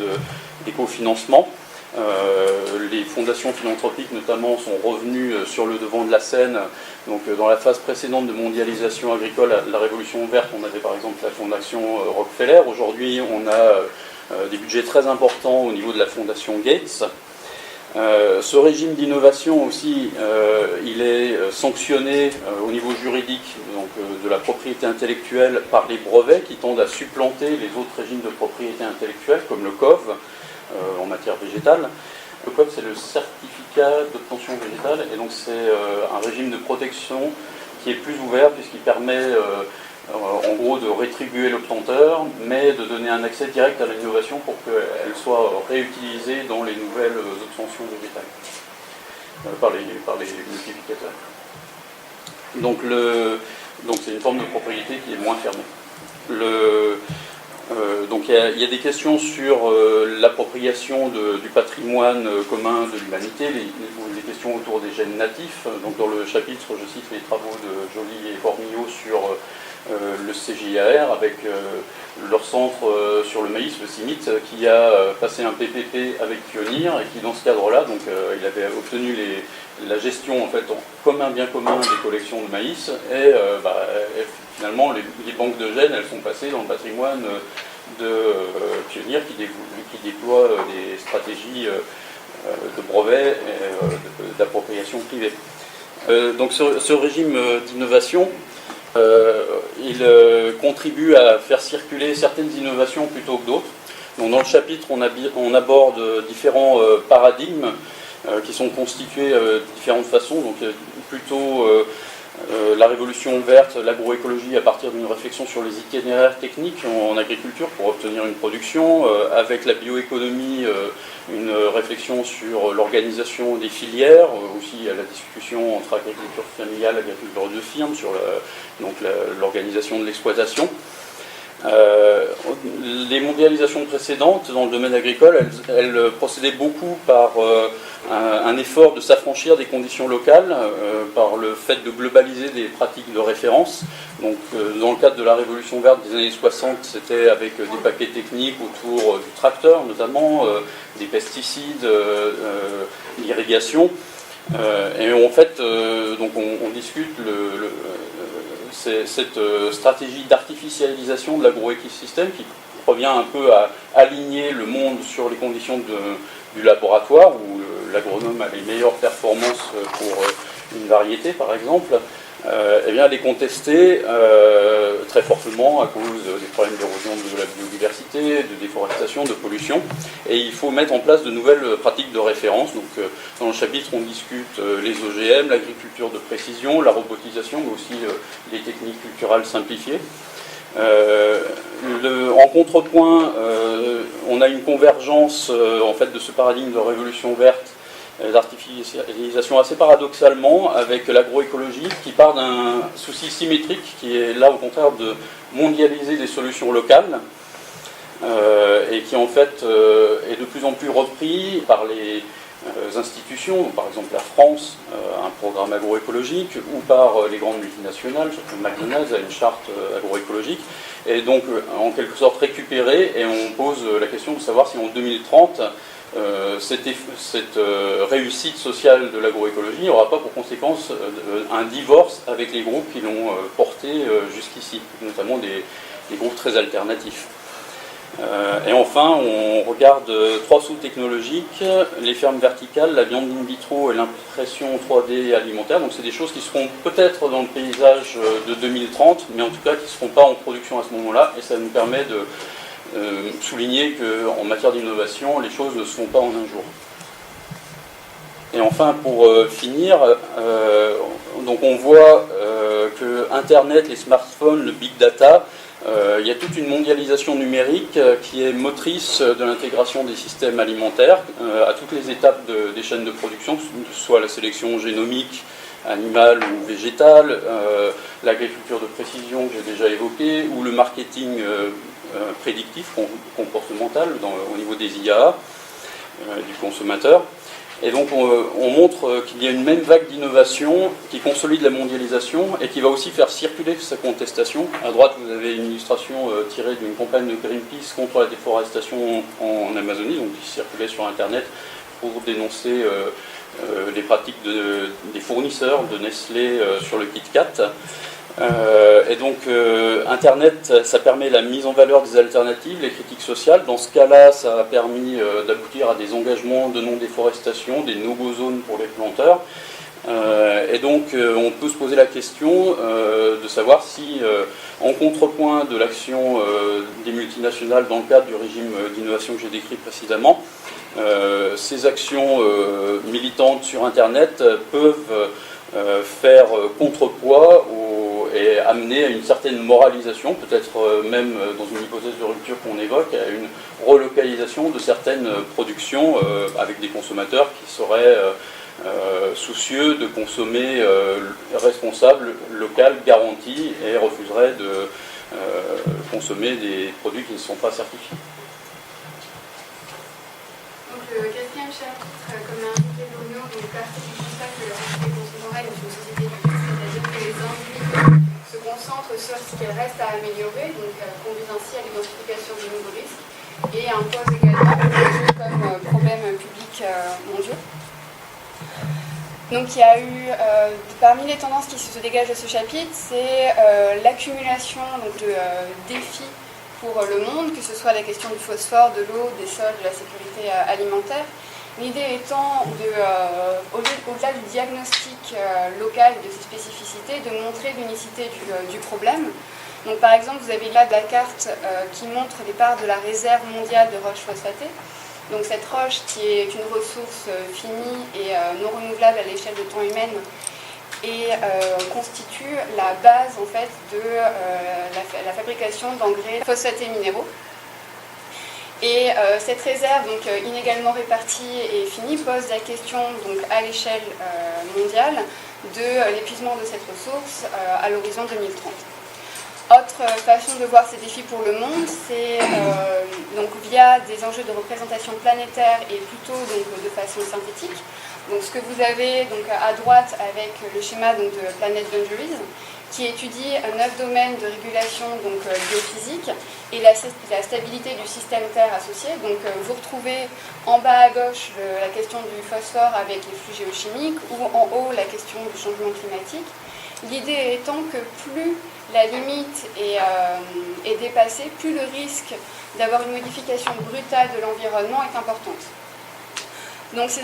d'écofinancement. Les fondations philanthropiques notamment sont revenues sur le devant de la scène. Donc, dans la phase précédente de mondialisation agricole, la Révolution verte, on avait par exemple la fondation Rockefeller. Aujourd'hui, on a des budgets très importants au niveau de la fondation Gates. Ce régime d'innovation aussi, il est sanctionné au niveau juridique, donc, de la propriété intellectuelle par les brevets qui tendent à supplanter les autres régimes de propriété intellectuelle, comme le COV en matière végétale. Le COV, c'est le certificat d'obtention végétale, et donc c'est un régime de protection qui est plus ouvert, puisqu'il permet en gros de rétribuer l'obtenteur, mais de donner un accès direct à l'innovation pour qu'elle soit réutilisée dans les nouvelles obtentions végétales par les multiplicateurs. Donc c'est une forme de propriété qui est moins fermée. Donc il y a des questions sur l'appropriation du patrimoine commun de l'humanité, les questions autour des gènes natifs. Donc dans le chapitre, je cite les travaux de Joly et Bormillot sur le CGIAR, avec leur centre sur le maïs, le CIMIT, qui a passé un PPP avec Pionir, et qui dans ce cadre-là, donc il avait obtenu la gestion en fait comme un bien commun des collections de maïs, et finalement les banques de gènes, elles sont passées dans le patrimoine de Pionir, qui déploie des stratégies de brevets et d'appropriation privée. Donc ce régime d'innovation, il contribue à faire circuler certaines innovations plutôt que d'autres. Donc dans le chapitre, on aborde différents paradigmes qui sont constitués de différentes façons. Donc plutôt la révolution verte, l'agroécologie à partir d'une réflexion sur les itinéraires techniques en agriculture pour obtenir une production, avec la bioéconomie, une réflexion sur l'organisation des filières, aussi à la discussion entre agriculture familiale et agriculture de firme sur l'organisation de l'exploitation. Les mondialisations précédentes dans le domaine agricole, elles procédaient beaucoup par un effort de s'affranchir des conditions locales, par le fait de globaliser des pratiques de référence. Donc, dans le cadre de la révolution verte des années 60, c'était avec des paquets techniques autour du tracteur, notamment des pesticides, l'irrigation. Et en fait, donc on discute cette stratégie d'artificialisation de l'agroécosystème qui revient un peu à aligner le monde sur les conditions du laboratoire, où l'agronome a les meilleures performances pour une variété par exemple. Eh bien, elle est contestée très fortement à cause des problèmes d'érosion de la biodiversité, de déforestation, de pollution. Et il faut mettre en place de nouvelles pratiques de référence. Donc, dans le chapitre, on discute les OGM, l'agriculture de précision, la robotisation, mais aussi les techniques culturales simplifiées. En contrepoint, on a une convergence en fait, de ce paradigme de révolution verte d'artificialisation assez paradoxalement avec l'agroécologie qui part d'un souci symétrique qui est là au contraire de mondialiser des solutions locales et qui en fait est de plus en plus repris par les institutions, par exemple la France a un programme agroécologique, ou par les grandes multinationales, McDonald's a une charte agroécologique, et donc en quelque sorte récupéré, et on pose la question de savoir si en 2030 cette réussite sociale de l'agroécologie n'aura pas pour conséquence un divorce avec les groupes qui l'ont porté jusqu'ici, notamment des groupes très alternatifs. Et enfin, on regarde 3 sous-technologiques, les fermes verticales, la viande in vitro et l'impression 3D alimentaire. Donc c'est des choses qui seront peut-être dans le paysage de 2030, mais en tout cas qui ne seront pas en production à ce moment-là. Et ça nous permet de souligner qu'en matière d'innovation, les choses ne se font pas en un jour. Et enfin, pour finir, donc on voit que Internet, les smartphones, le big data, il y a toute une mondialisation numérique qui est motrice de l'intégration des systèmes alimentaires à toutes les étapes des chaînes de production, que ce soit la sélection génomique, animale ou végétale, l'agriculture de précision que j'ai déjà évoquée, ou le marketing prédictif, comportemental au niveau des IA, du consommateur. Et donc on montre qu'il y a une même vague d'innovation qui consolide la mondialisation et qui va aussi faire circuler sa contestation. À droite, vous avez une illustration tirée d'une campagne de Greenpeace contre la déforestation en Amazonie, donc qui circulait sur Internet pour dénoncer les pratiques des fournisseurs de Nestlé sur le Kit Kat. Et donc Internet, ça permet la mise en valeur des alternatives, les critiques sociales. Dans ce cas-là, ça a permis d'aboutir à des engagements de non-déforestation, des no-go zones pour les planteurs. Et donc on peut se poser la question de savoir si, en contrepoint de l'action des multinationales dans le cadre du régime d'innovation que j'ai décrit précédemment, ces actions militantes sur Internet peuvent faire contrepoids et amener à une certaine moralisation, peut-être même dans une hypothèse de rupture qu'on évoque, à une relocalisation de certaines productions avec des consommateurs qui seraient soucieux de consommer responsable, local, garanti, et refuseraient de consommer des produits qui ne sont pas certifiés. Donc le 4e chapitre, comme l'a indiqué Bruno, partie du constat que la société contemporaine est une société du tout, c'est-à-dire que les individus se concentrent sur ce qu'il reste à améliorer, donc conduisent ainsi à l'identification de nouveaux risques, et impose également comme problèmes publics mondiaux. Donc il y a eu, parmi les tendances qui se dégagent de ce chapitre, c'est l'accumulation de défis pour le monde, que ce soit la question du phosphore, de l'eau, des sols, de la sécurité alimentaire. L'idée étant, au-delà du diagnostic local de ces spécificités, de montrer l'unicité du problème. Donc par exemple, vous avez là de la carte qui montre les parts de la réserve mondiale de roches phosphatées. Donc cette roche qui est une ressource finie et non renouvelable à l'échelle de temps humaine et constitue la base en fait de la fabrication d'engrais phosphatés minéraux. Et cette réserve donc inégalement répartie et finie pose la question donc à l'échelle mondiale de l'épuisement de cette ressource à l'horizon 2030. Autre façon de voir ces défis pour le monde, c'est donc via des enjeux de représentation planétaire et plutôt donc, de façon synthétique. Donc ce que vous avez donc, à droite avec le schéma donc, de Planet Boundaries, qui étudie 9 domaines de régulation donc, biophysique et la stabilité du système Terre associé. Donc vous retrouvez en bas à gauche la question du phosphore avec les flux géochimiques ou en haut la question du changement climatique. L'idée étant que plus la limite est dépassée, plus le risque d'avoir une modification brutale de l'environnement est importante. Donc ces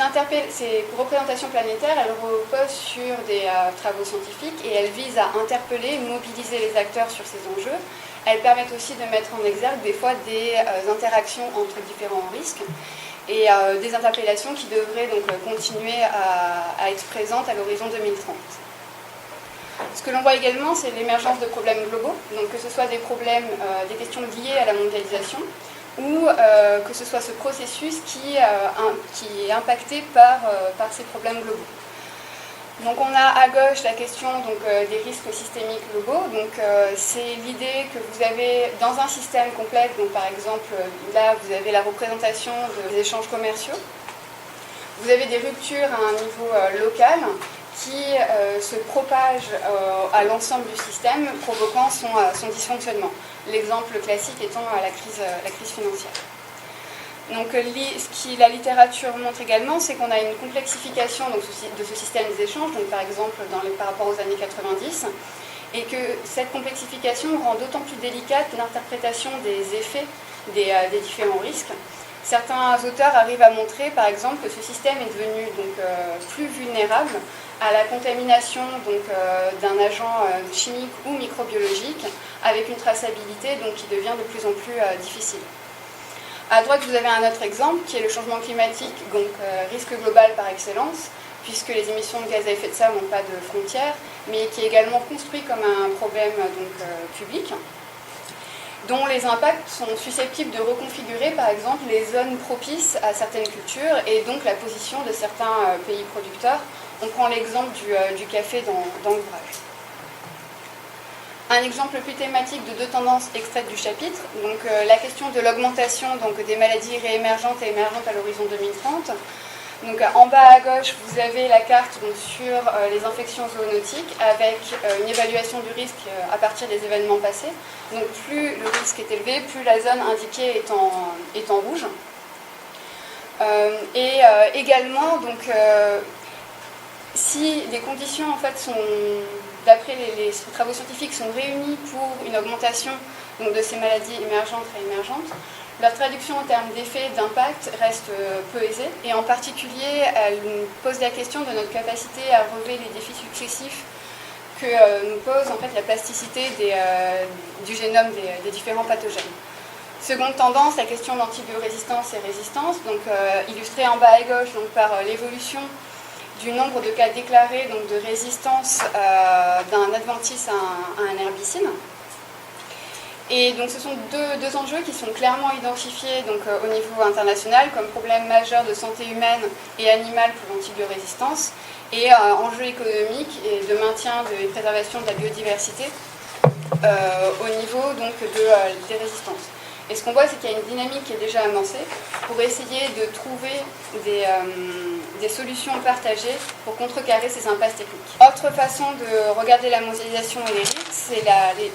représentations planétaires, elles reposent sur des travaux scientifiques et elles visent à interpeller, mobiliser les acteurs sur ces enjeux. Elles permettent aussi de mettre en exergue des fois des interactions entre différents risques et des interpellations qui devraient donc continuer à être présentes à l'horizon 2030. Ce que l'on voit également, c'est l'émergence de problèmes globaux, donc que ce soit des problèmes, des questions liées à la mondialisation, ou que ce soit ce processus qui est impacté par ces problèmes globaux. Donc on a à gauche la question des risques systémiques globaux. Donc c'est l'idée que vous avez dans un système complexe, donc par exemple là vous avez la représentation des échanges commerciaux, vous avez des ruptures à un niveau local qui se propagent à l'ensemble du système, provoquant son dysfonctionnement. L'exemple classique étant la crise financière. Donc, ce que la littérature montre également, c'est qu'on a une complexification de ce système des échanges, donc par exemple par rapport aux années 90, et que cette complexification rend d'autant plus délicate l'interprétation des effets des différents risques. Certains auteurs arrivent à montrer, par exemple, que ce système est devenu plus vulnérable à la contamination d'un agent chimique ou microbiologique, avec une traçabilité qui devient de plus en plus difficile. À droite, vous avez un autre exemple qui est le changement climatique, risque global par excellence, puisque les émissions de gaz à effet de serre n'ont pas de frontières, mais qui est également construit comme un problème public, dont les impacts sont susceptibles de reconfigurer, par exemple, les zones propices à certaines cultures et donc la position de certains pays producteurs. On prend l'exemple du café dans l'ouvrage. Un exemple plus thématique de deux tendances extraites du chapitre, la question de l'augmentation des maladies réémergentes et émergentes à l'horizon 2030. Donc, en bas à gauche, vous avez la carte sur les infections zoonotiques avec une évaluation du risque à partir des événements passés. Donc plus le risque est élevé, plus la zone indiquée est en rouge. Également, si les conditions en fait d'après les travaux scientifiques sont réunies pour une augmentation de ces maladies émergentes et réémergentes, leur traduction en termes d'effets, d'impact reste peu aisée, et en particulier, elle nous pose la question de notre capacité à relever les défis successifs que nous pose en fait la plasticité du génome des différents pathogènes. Seconde tendance, la question d'antibiorésistance et résistance, illustrée en bas à gauche par l'évolution du nombre de cas déclarés de résistance d'un adventice à un herbicide. Et donc ce sont deux enjeux qui sont clairement identifiés au niveau international comme problème majeur de santé humaine et animale pour l'antibiorésistance et enjeux économiques et de maintien et préservation de la biodiversité au niveau des résistances. Et ce qu'on voit, c'est qu'il y a une dynamique qui est déjà amorcée pour essayer de trouver des solutions partagées pour contrecarrer ces impasses techniques. Autre façon de regarder la mondialisation et les risques, c'est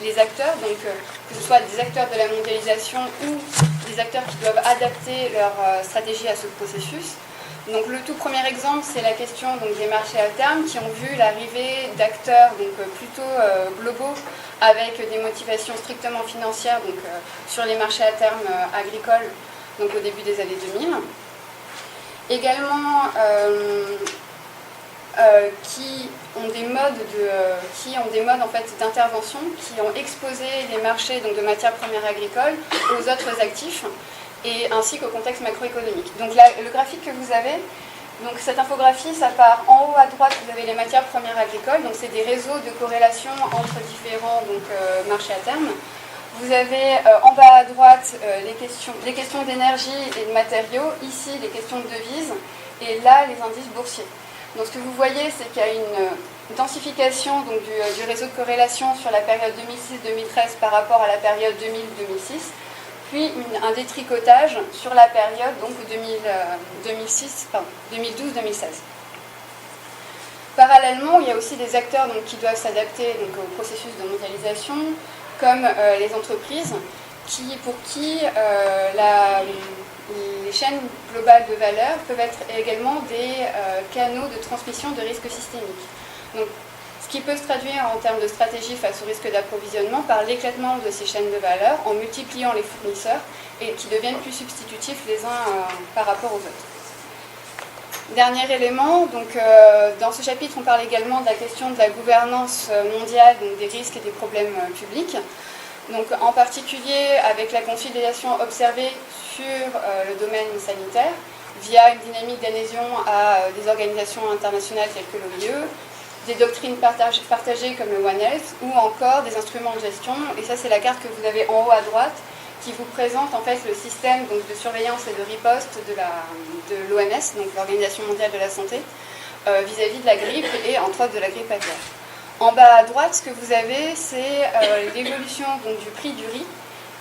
les acteurs, que ce soit des acteurs de la mondialisation ou des acteurs qui doivent adapter leur stratégie à ce processus. Donc, le tout premier exemple, c'est la question des marchés à terme qui ont vu l'arrivée d'acteurs plutôt globaux avec des motivations strictement financières sur les marchés à terme agricoles au début des années 2000. Également, qui ont des modes en fait, d'intervention qui ont exposé les marchés de matières premières agricoles aux autres actifs et ainsi qu'au contexte macroéconomique. Donc là, le graphique que vous avez, cette infographie, ça part en haut à droite, vous avez les matières premières agricoles, donc c'est des réseaux de corrélation entre différents marchés à terme. Vous avez en bas à droite les questions d'énergie et de matériaux, ici les questions de devises, et là les indices boursiers. Donc ce que vous voyez, c'est qu'il y a une densification du réseau de corrélation sur la période 2006-2013 par rapport à la période 2000-2006, puis un détricotage sur la période 2012-2016. Parallèlement, il y a aussi des acteurs qui doivent s'adapter au processus de mondialisation, comme les entreprises, pour qui les chaînes globales de valeur peuvent être également des canaux de transmission de risques systémiques. Donc, ce qui peut se traduire en termes de stratégie face au risque d'approvisionnement par l'éclatement de ces chaînes de valeur en multipliant les fournisseurs et qui deviennent plus substitutifs les uns par rapport aux autres. Dernier élément, dans ce chapitre, on parle également de la question de la gouvernance mondiale, des risques et des problèmes publics. En particulier avec la consolidation observée sur le domaine sanitaire via une dynamique d'adhésion à des organisations internationales telles que l'OIE, des doctrines partagées comme le One Health ou encore des instruments de gestion. Et ça, c'est la carte que vous avez en haut à droite qui vous présente en fait le système donc, de surveillance et de riposte de l'OMS, donc l'Organisation mondiale de la santé, vis-à-vis de la grippe et entre autres de la grippe aviaire. En bas à droite, ce que vous avez, c'est l'évolution donc, du prix du riz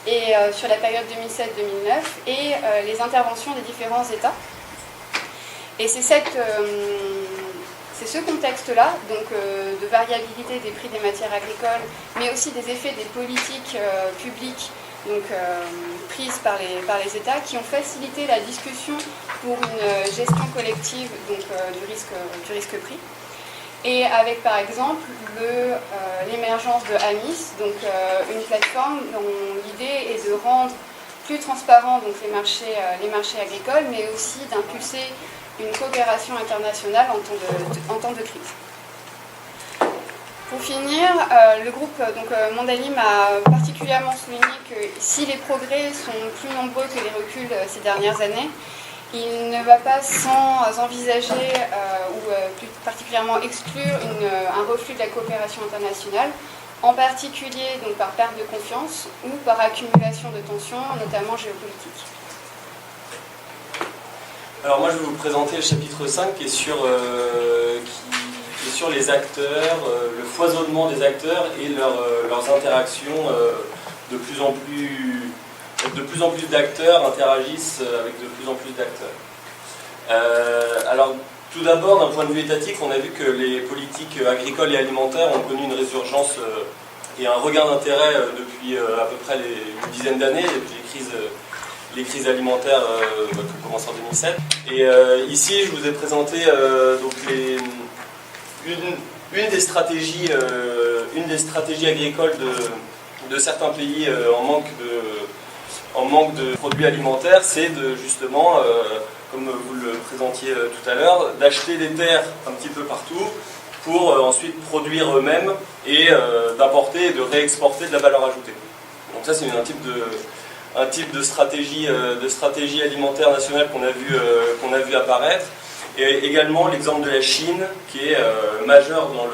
et, sur la période 2007-2009 et les interventions des différents États. Et c'est ce contexte-là, donc de variabilité des prix des matières agricoles, mais aussi des effets des politiques publiques donc, prises par les États, qui ont facilité la discussion pour une gestion collective donc, du risque prix. Et avec par exemple l'émergence de AMIS, donc une plateforme dont l'idée est de rendre plus transparents donc, les marchés agricoles, mais aussi d'impulser une coopération internationale en temps de crise. Pour finir, le groupe Mondalim a particulièrement souligné que si les progrès sont plus nombreux que les reculs ces dernières années, il ne va pas sans envisager ou plus particulièrement exclure un reflux de la coopération internationale, en particulier donc, par perte de confiance ou par accumulation de tensions, notamment géopolitiques. Alors moi je vais vous présenter le chapitre 5 qui est sur les acteurs, le foisonnement des acteurs et leurs interactions. De plus en plus d'acteurs interagissent avec de plus en plus d'acteurs. Alors tout d'abord, d'un point de vue étatique, on a vu que les politiques agricoles et alimentaires ont connu une résurgence et un regain d'intérêt depuis à peu près une dizaine d'années, depuis les crises alimentaires qui ont commencé en 2007. Et ici, je vous ai présenté donc une des stratégies agricoles de certains pays en manque de produits alimentaires, c'est de justement, comme vous le présentiez tout à l'heure, d'acheter des terres un petit peu partout pour ensuite produire eux-mêmes et d'apporter et de réexporter de la valeur ajoutée. Donc ça, c'est un type de stratégie alimentaire nationale qu'on a vu apparaître. Et également l'exemple de la Chine, qui est majeure dans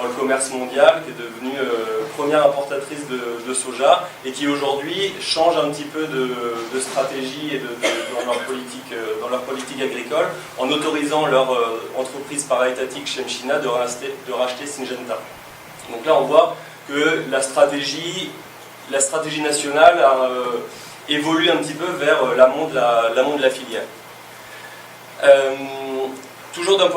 le commerce mondial, qui est devenue première importatrice de soja, et qui aujourd'hui change un petit peu de stratégie et dans leur politique agricole, en autorisant leur entreprise para-étatique Shenchina de racheter Syngenta. Donc là on voit que la stratégie nationale évolue un petit peu vers l'amont de la filière. Toujours du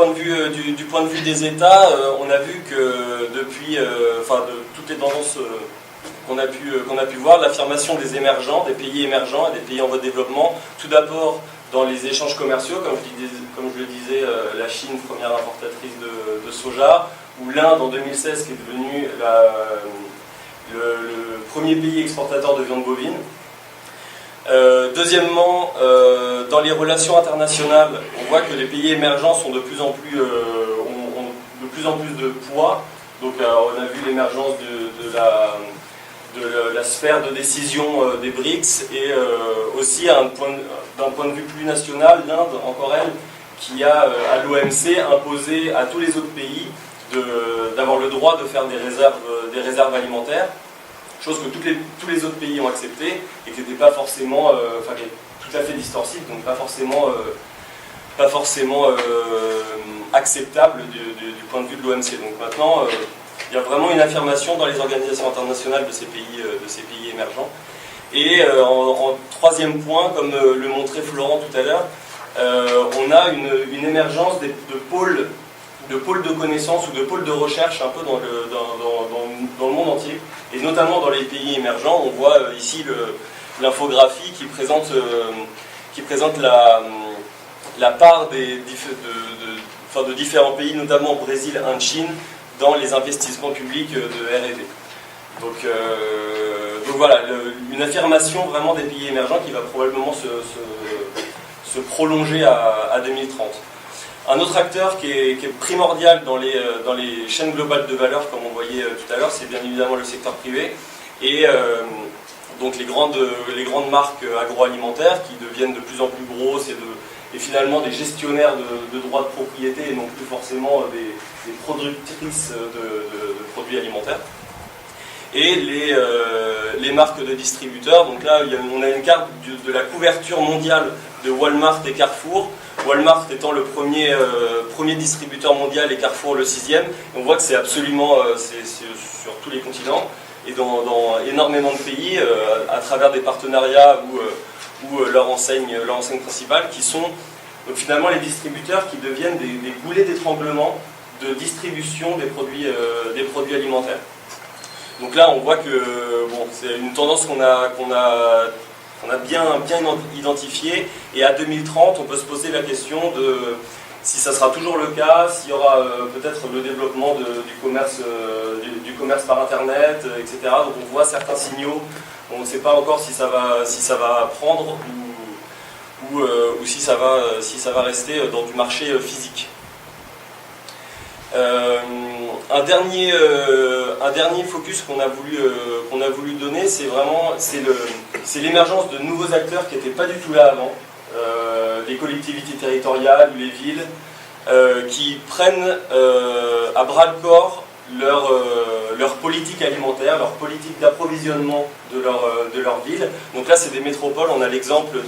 point de vue des États, on a vu que depuis, de toutes les tendances qu'on a pu voir, l'affirmation des émergents, des pays émergents et des pays en voie de développement, tout d'abord dans les échanges commerciaux, comme je le disais, la Chine, première importatrice de soja, ou l'Inde en 2016 qui est devenu le premier pays exportateur de viande bovine. Deuxièmement, dans les relations internationales, on voit que les pays émergents sont ont de plus en plus de poids. Donc on a vu l'émergence de la sphère de décision des BRICS et aussi d'un point de vue plus national, l'Inde, encore elle, qui a à l'OMC imposé à tous les autres pays d'avoir le droit de faire des réserves alimentaires. Chose que tous les autres pays ont accepté et qui n'était pas forcément, qui est tout à fait distorsive, donc pas forcément acceptable du point de vue de l'OMC. Donc maintenant, il y a vraiment une affirmation dans les organisations internationales de ces pays émergents. Et en troisième point, comme le montrait Florent tout à l'heure, on a une émergence de pôles de connaissances ou de pôles de recherche un peu dans le monde entier, et notamment dans les pays émergents. On voit ici l'infographie qui présente la part de différents pays, notamment Brésil, Inde, Chine, dans les investissements publics de R&D. Donc voilà, une affirmation vraiment des pays émergents qui va probablement se prolonger à 2030. Un autre acteur qui est primordial dans les chaînes globales de valeur, comme on voyait tout à l'heure, c'est bien évidemment le secteur privé. Et donc les grandes marques agroalimentaires qui deviennent de plus en plus grosses et finalement des gestionnaires de droits de propriété et non plus forcément des productrices de produits alimentaires. et les marques de distributeurs. Donc là, on a une carte de la couverture mondiale de Walmart et Carrefour. Walmart étant le premier distributeur mondial et Carrefour le 6e. On voit que c'est absolument c'est sur tous les continents et dans énormément de pays à travers des partenariats ou leur enseigne principale qui sont donc finalement les distributeurs qui deviennent des goulets d'étranglement de distribution des produits alimentaires. Donc là on voit que bon, c'est une tendance qu'on a bien identifiée, et à 2030 on peut se poser la question de si ça sera toujours le cas, s'il y aura peut-être le développement du commerce par internet, etc. Donc on voit certains signaux, on ne sait pas encore si ça va prendre ou si ça va rester dans du marché physique. Un dernier focus qu'on a voulu donner, c'est l'émergence de nouveaux acteurs qui n'étaient pas du tout là avant, les collectivités territoriales ou les villes, qui prennent à bras le corps leur politique alimentaire, leur politique d'approvisionnement de leur ville. Donc là, c'est des métropoles. On a l'exemple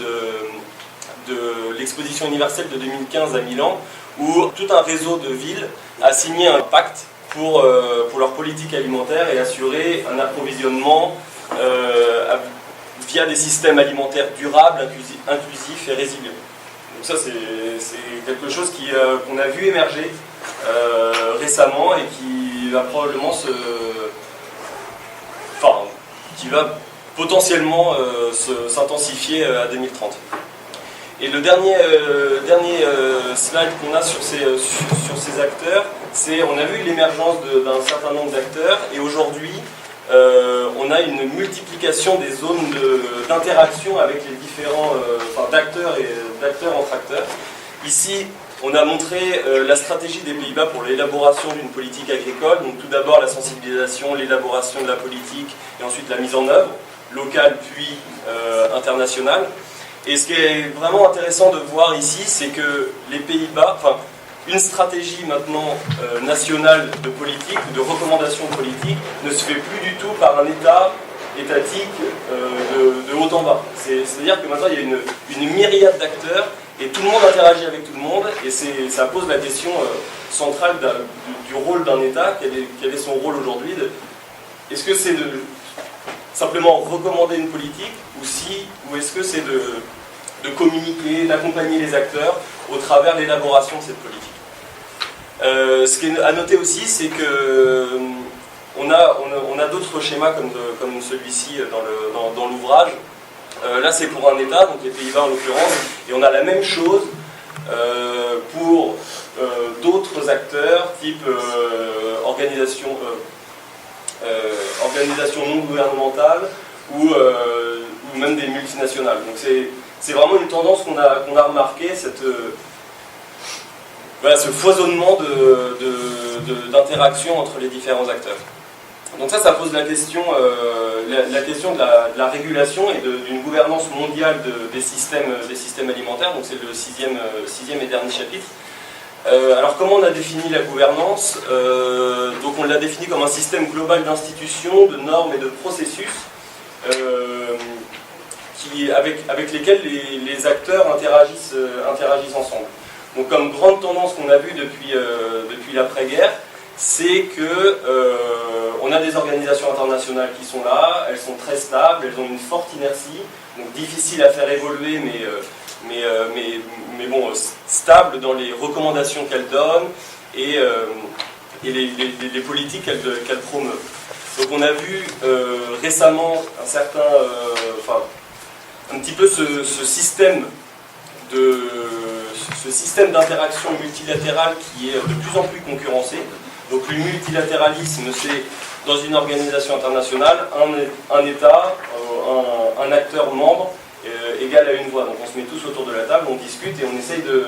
de l'exposition universelle de 2015 à Milan, où tout un réseau de villes a signé un pacte pour leur politique alimentaire et assurer un approvisionnement via des systèmes alimentaires durables, inclusifs et résilients. Donc ça, c'est quelque chose qu'on a vu émerger récemment et qui va probablement qui va potentiellement s'intensifier à 2030. Et le dernier slide qu'on a sur ces acteurs, c'est on a vu l'émergence d'un certain nombre d'acteurs, et aujourd'hui on a une multiplication des zones d'interaction avec les différents d'acteurs entre acteurs. Ici, on a montré la stratégie des Pays-Bas pour l'élaboration d'une politique agricole. Donc tout d'abord la sensibilisation, l'élaboration de la politique, et ensuite la mise en œuvre, locale puis internationale. Et ce qui est vraiment intéressant de voir ici, c'est que les Pays-Bas, une stratégie maintenant nationale de politique, de recommandation politique, ne se fait plus du tout par un État étatique de haut en bas. C'est-à-dire que maintenant il y a une myriade d'acteurs et tout le monde interagit avec tout le monde, et ça pose la question centrale du rôle d'un État. Quel est son rôle aujourd'hui? Est-ce que c'est de simplement recommander une politique, ou est-ce que c'est de communiquer, d'accompagner les acteurs au travers de l'élaboration de cette politique? Ce qui est à noter aussi, c'est que on a d'autres schémas comme celui-ci dans l'ouvrage. Là, c'est pour un État, donc les Pays-Bas en l'occurrence, et on a la même chose pour d'autres acteurs, type organisation non gouvernementale ou même des multinationales. Donc c'est vraiment une tendance qu'on a remarqué, ce foisonnement d'interaction entre les différents acteurs. Donc ça pose la question de la régulation et d'une gouvernance mondiale des systèmes alimentaires. Donc c'est le sixième et dernier chapitre. Alors comment on a défini la gouvernance? Donc on l'a défini comme un système global d'institutions, de normes et de processus avec lesquels les acteurs interagissent ensemble. Donc comme grande tendance qu'on a vue depuis l'après-guerre, c'est que on a des organisations internationales qui sont là, elles sont très stables, elles ont une forte inertie, donc difficile à faire évoluer, mais bon, stables dans les recommandations qu'elles donnent et les politiques qu'elles promeuvent. Donc on a vu récemment un petit peu ce système d'interaction multilatérale qui est de plus en plus concurrencé. Donc le multilatéralisme, c'est dans une organisation internationale, un État, un acteur membre égal à une voix. Donc on se met tous autour de la table, on discute et on essaye de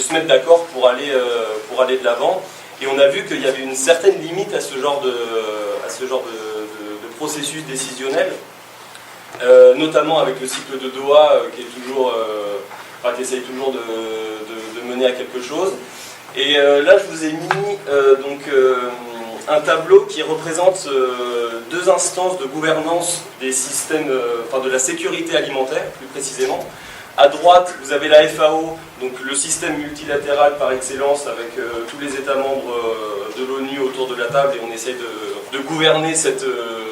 se mettre d'accord pour aller de l'avant. Et on a vu qu'il y avait une certaine limite à ce genre de processus décisionnel, notamment avec le cycle de Doha qui essaye toujours de mener à quelque chose. Et là, je vous ai mis un tableau qui représente deux instances de gouvernance des systèmes, de la sécurité alimentaire, plus précisément. À droite, vous avez la FAO, donc le système multilatéral par excellence, avec tous les États membres de l'ONU autour de la table, et on essaye de gouverner cette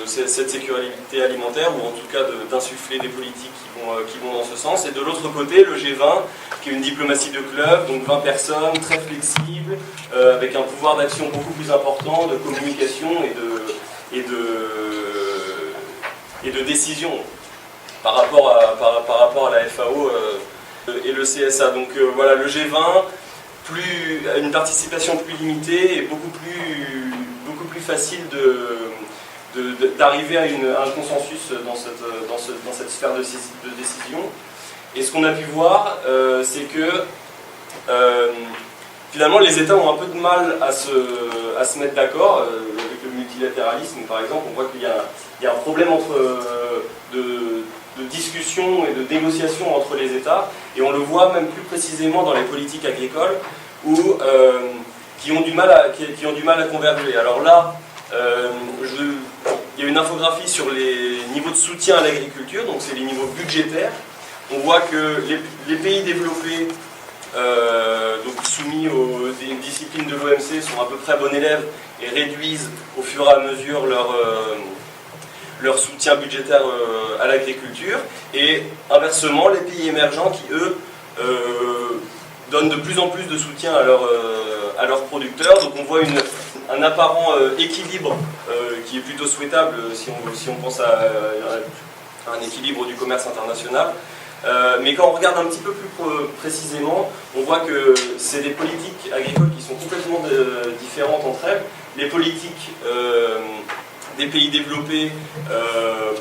sécurité alimentaire, ou en tout cas d'insuffler des politiques qui vont dans ce sens. Et de l'autre côté, le G20, qui est une diplomatie de club, donc 20 personnes, très flexible, avec un pouvoir d'action beaucoup plus important, de communication et de décision par rapport à la FAO et le CSA. Donc voilà, le G20, une participation plus limitée et beaucoup plus facile d'arriver à un consensus dans cette sphère de décision. Et ce qu'on a pu voir, c'est que finalement les États ont un peu de mal à se mettre d'accord. Avec le multilatéralisme, par exemple, on voit qu'il y a un problème de discussion et de négociation entre les États, et on le voit même plus précisément dans les politiques agricoles qui ont du mal à converger. Alors là, il y a une infographie sur les niveaux de soutien à l'agriculture, donc c'est les niveaux budgétaires. On voit que les pays développés, donc soumis aux disciplines de l'OMC, sont à peu près bons élèves et réduisent au fur et à mesure leur soutien budgétaire à l'agriculture, et inversement les pays émergents qui eux donnent de plus en plus de soutien à leurs producteurs. Donc on voit un apparent équilibre qui est plutôt souhaitable si on pense à un équilibre du commerce international. Mais quand on regarde un petit peu plus précisément, on voit que c'est des politiques agricoles qui sont complètement différentes entre elles. Les politiques des pays développés,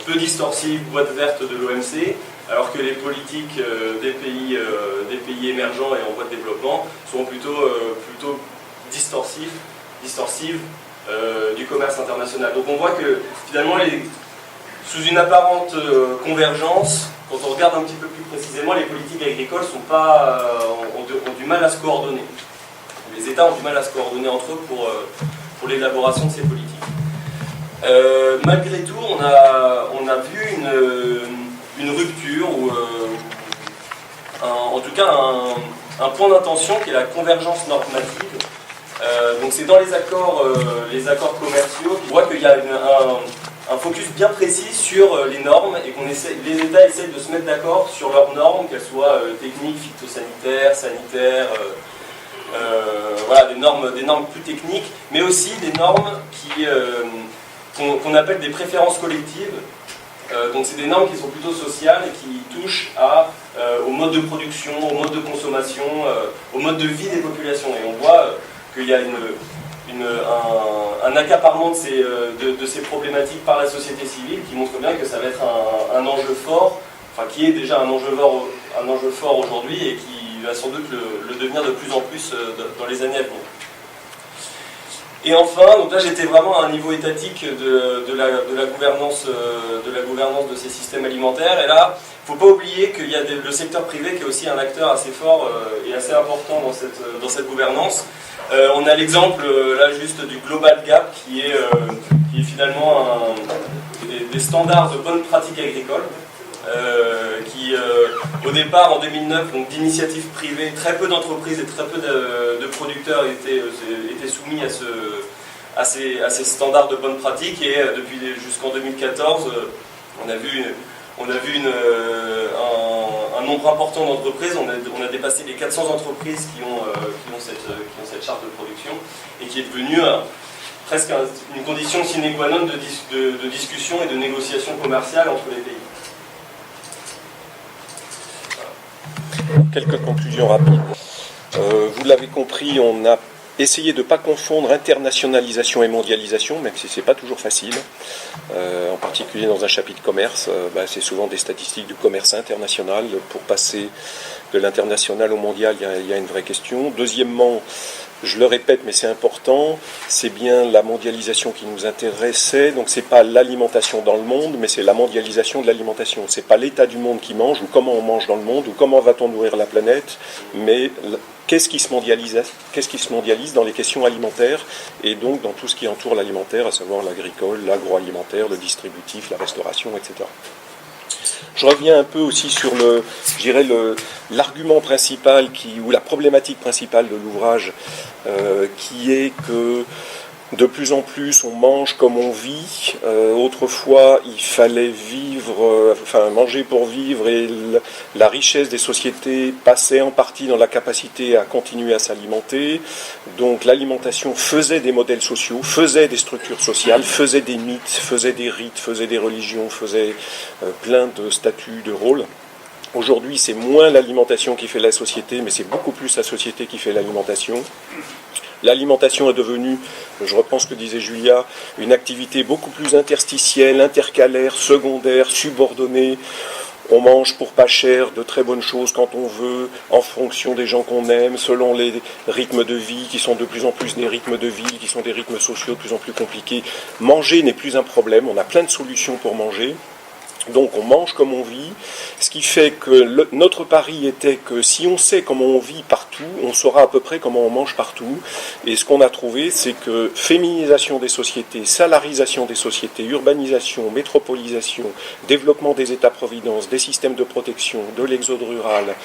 peu distorsives, boîte verte de l'OMC, alors que les politiques des pays émergents et en voie de développement sont plutôt distorsives du commerce international. Donc on voit que finalement, sous une apparente convergence, quand on regarde un petit peu plus précisément, les politiques agricoles ont du mal à se coordonner. Les États ont du mal à se coordonner entre eux pour l'élaboration de ces politiques. Malgré tout, on a vu une rupture, ou en tout cas un point d'intention qui est la convergence normative. Donc c'est dans les accords commerciaux qu'on voit qu'il y a un focus bien précis sur les normes, et les États essayent de se mettre d'accord sur leurs normes, qu'elles soient techniques, phytosanitaires, sanitaires, voilà, des normes plus techniques, mais aussi des normes qu'on appelle des préférences collectives. Donc c'est des normes qui sont plutôt sociales et qui touchent au mode de production, au mode de consommation, au mode de vie des populations. Et on voit qu'il y a un accaparement de ces problématiques par la société civile, qui montre bien que ça va être un enjeu fort, qui est déjà un enjeu fort aujourd'hui, et qui va sans doute le devenir de plus en plus dans les années à venir. Et enfin, donc là j'étais vraiment à un niveau étatique de la gouvernance de ces systèmes alimentaires, et là il ne faut pas oublier qu'il y a le secteur privé qui est aussi un acteur assez fort et assez important dans cette gouvernance. On a l'exemple là juste du Global Gap, qui est finalement des standards de bonnes pratiques agricoles, qui au départ en 2009, donc d'initiatives privées, très peu d'entreprises et très peu de producteurs étaient soumis à ces standards de bonnes pratiques, et depuis jusqu'en 2014 on a vu un nombre important d'entreprises. On a dépassé les 400 entreprises qui ont cette charte de production, et qui est devenue presque une condition sine qua non de discussion et de négociation commerciale entre les pays. Quelques conclusions rapides. Vous l'avez compris, on a essayé de ne pas confondre internationalisation et mondialisation, même si ce n'est pas toujours facile. En particulier dans un chapitre commerce, c'est souvent des statistiques du commerce international. Pour passer de l'international au mondial, il y a une vraie question. Deuxièmement, je le répète, mais c'est important, c'est bien la mondialisation qui nous intéressait. Donc c'est pas l'alimentation dans le monde, mais c'est la mondialisation de l'alimentation. C'est pas l'état du monde qui mange, ou comment on mange dans le monde, ou comment va-t-on nourrir la planète, mais qu'est-ce qui se mondialise dans les questions alimentaires, et donc dans tout ce qui entoure l'alimentaire, à savoir l'agricole, l'agroalimentaire, le distributif, la restauration, etc. Je reviens un peu aussi sur l'argument principal ou la problématique principale de l'ouvrage, qui est que de plus en plus on mange comme on vit. Autrefois il fallait manger pour vivre, et la richesse des sociétés passait en partie dans la capacité à continuer à s'alimenter. Donc l'alimentation faisait des modèles sociaux, faisait des structures sociales, faisait des mythes, faisait des rites, faisait des religions, faisait plein de statuts, de rôles. Aujourd'hui, c'est moins l'alimentation qui fait la société, mais c'est beaucoup plus la société qui fait l'alimentation. L'alimentation est devenue, je reprends ce que disait Julia, une activité beaucoup plus interstitielle, intercalaire, secondaire, subordonnée. On mange pour pas cher de très bonnes choses quand on veut, en fonction des gens qu'on aime, selon les rythmes de vie qui sont de plus en plus des rythmes de ville, qui sont des rythmes sociaux de plus en plus compliqués. Manger n'est plus un problème, on a plein de solutions pour manger. Donc on mange comme on vit, ce qui fait que notre pari était que si on sait comment on vit partout, on saura à peu près comment on mange partout. Et ce qu'on a trouvé, c'est que féminisation des sociétés, salarisation des sociétés, urbanisation, métropolisation, développement des États-providence, des systèmes de protection, de l'exode rural,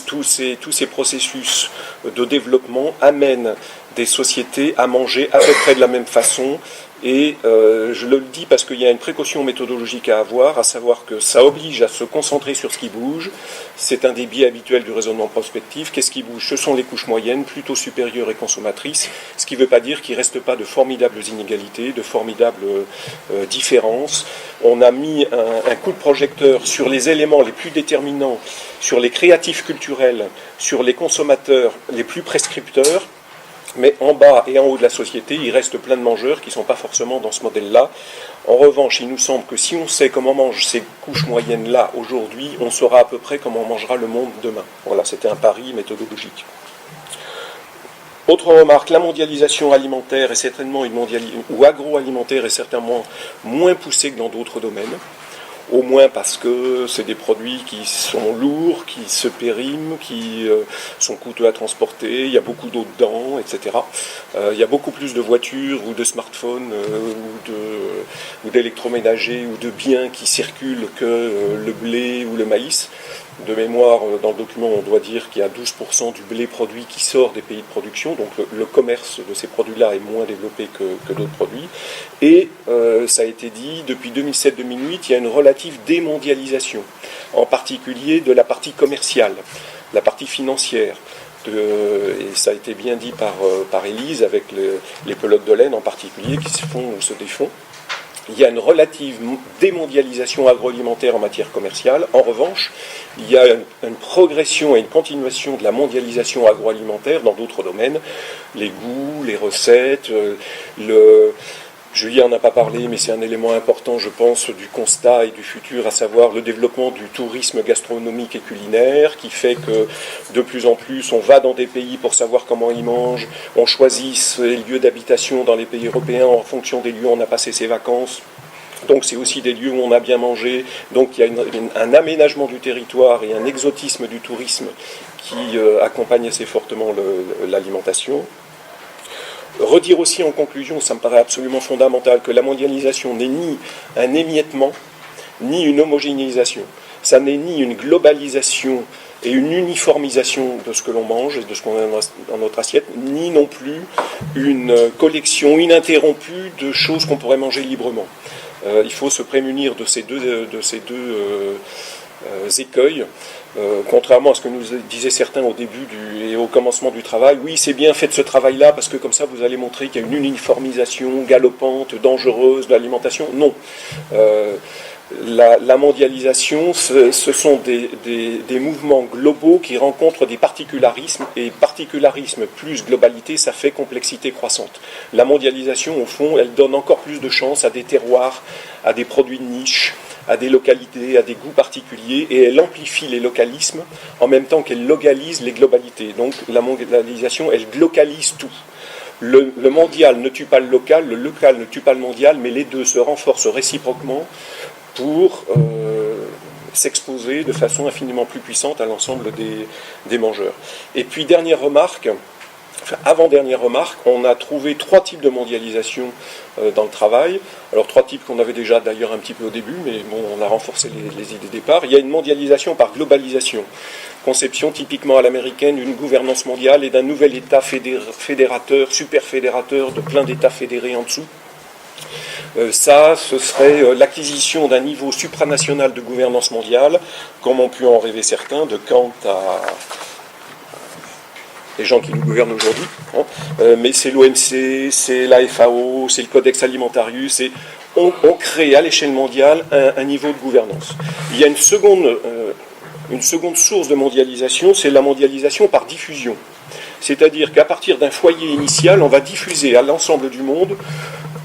tous ces processus de développement amènent des sociétés à manger à peu près de la même façon. Et je le dis parce qu'il y a une précaution méthodologique à avoir, à savoir que ça oblige à se concentrer sur ce qui bouge. C'est un des biais habituels du raisonnement prospectif. Qu'est-ce qui bouge ? Ce sont les couches moyennes, plutôt supérieures et consommatrices, ce qui ne veut pas dire qu'il ne reste pas de formidables inégalités, de formidables différences. On a mis un coup de projecteur sur les éléments les plus déterminants, sur les créatifs culturels, sur les consommateurs les plus prescripteurs. Mais en bas et en haut de la société, il reste plein de mangeurs qui ne sont pas forcément dans ce modèle-là. En revanche, il nous semble que si on sait comment mangent ces couches moyennes-là aujourd'hui, on saura à peu près comment on mangera le monde demain. Voilà, c'était un pari méthodologique. Autre remarque, la mondialisation alimentaire est certainement ou agroalimentaire est certainement moins poussée que dans d'autres domaines. Au moins parce que c'est des produits qui sont lourds, qui se périment, qui sont coûteux à transporter, il y a beaucoup d'eau dedans, etc. Il y a beaucoup plus de voitures ou de smartphones ou d'électroménagers ou de biens qui circulent que le blé ou le maïs. De mémoire, dans le document, on doit dire qu'il y a 12% du blé produit qui sort des pays de production, donc le commerce de ces produits-là est moins développé que d'autres produits. Et ça a été dit, depuis 2007-2008, il y a une relative démondialisation, en particulier de la partie commerciale, la partie financière. Et ça a été bien dit par Élise, avec les pelotes de laine en particulier, qui se font ou se défont. Il y a une relative démondialisation agroalimentaire en matière commerciale. En revanche, il y a une progression et une continuation de la mondialisation agroalimentaire dans d'autres domaines. Les goûts, les recettes, Julie en a pas parlé, mais c'est un élément important, je pense, du constat et du futur, à savoir le développement du tourisme gastronomique et culinaire, qui fait que de plus en plus on va dans des pays pour savoir comment ils mangent, on choisit ses lieux d'habitation dans les pays européens en fonction des lieux où on a passé ses vacances. Donc c'est aussi des lieux où on a bien mangé, donc il y a un aménagement du territoire et un exotisme du tourisme qui accompagne assez fortement l'alimentation. Redire aussi en conclusion, ça me paraît absolument fondamental, que la mondialisation n'est ni un émiettement, ni une homogénéisation. Ça n'est ni une globalisation et une uniformisation de ce que l'on mange et de ce qu'on a dans notre assiette, ni non plus une collection ininterrompue de choses qu'on pourrait manger librement. Il faut se prémunir de ces deux écueils. Contrairement à ce que nous disaient certains au début et au commencement du travail, oui c'est bien, faites ce travail-là parce que comme ça vous allez montrer qu'il y a une uniformisation galopante, dangereuse de l'alimentation. Non. La mondialisation, ce sont des mouvements globaux qui rencontrent des particularismes, et particularisme plus globalité, ça fait complexité croissante. La mondialisation, au fond, elle donne encore plus de chance à des terroirs, à des produits de niche, à des localités, à des goûts particuliers, et elle amplifie les localismes en même temps qu'elle localise les globalités. Donc la mondialisation, elle localise tout. Le mondial ne tue pas le local ne tue pas le mondial, mais les deux se renforcent réciproquement pour s'exposer de façon infiniment plus puissante à l'ensemble des mangeurs. Et puis, avant-dernière remarque, on a trouvé 3 types de mondialisation dans le travail. Alors 3 types qu'on avait déjà d'ailleurs un petit peu au début, mais bon, on a renforcé les idées de départ. Il y a une mondialisation par globalisation. Conception typiquement à l'américaine d'une gouvernance mondiale et d'un nouvel État fédérateur, super fédérateur, de plein d'États fédérés en dessous. Ça, ce serait l'acquisition d'un niveau supranational de gouvernance mondiale, comme ont pu en rêver certains, de Kant à les gens qui nous gouvernent aujourd'hui. Mais c'est l'OMC, c'est la FAO, c'est le Codex Alimentarius, et on crée à l'échelle mondiale un niveau de gouvernance. Il y a une seconde source de mondialisation, c'est la mondialisation par diffusion. C'est-à-dire qu'à partir d'un foyer initial, on va diffuser à l'ensemble du monde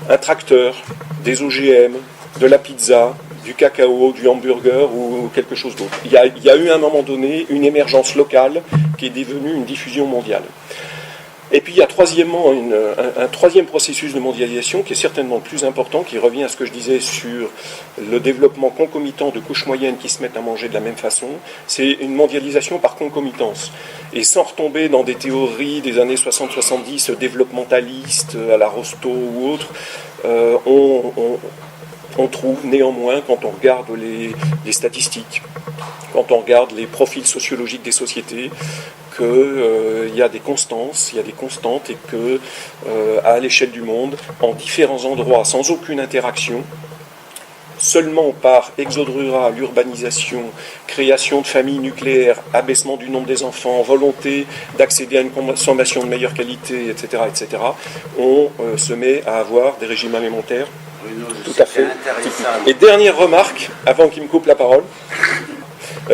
un tracteur, des OGM, de la pizza, du cacao, du hamburger ou quelque chose d'autre. Il y a eu à un moment donné une émergence locale qui est devenue une diffusion mondiale. Et puis il y a troisièmement un troisième processus de mondialisation qui est certainement le plus important, qui revient à ce que je disais sur le développement concomitant de couches moyennes qui se mettent à manger de la même façon. C'est une mondialisation par concomitance. Et sans retomber dans des théories des années 60-70 développementalistes à la Rostow ou autres, on trouve néanmoins, quand on regarde les statistiques, quand on regarde les profils sociologiques des sociétés, qu'il y a des constantes et que à l'échelle du monde, en différents endroits, sans aucune interaction, seulement par exode rural, urbanisation, création de familles nucléaires, abaissement du nombre des enfants, volonté d'accéder à une consommation de meilleure qualité, etc., on se met à avoir des régimes alimentaires tout à fait typiques. Et dernière remarque, avant qu'il me coupe la parole,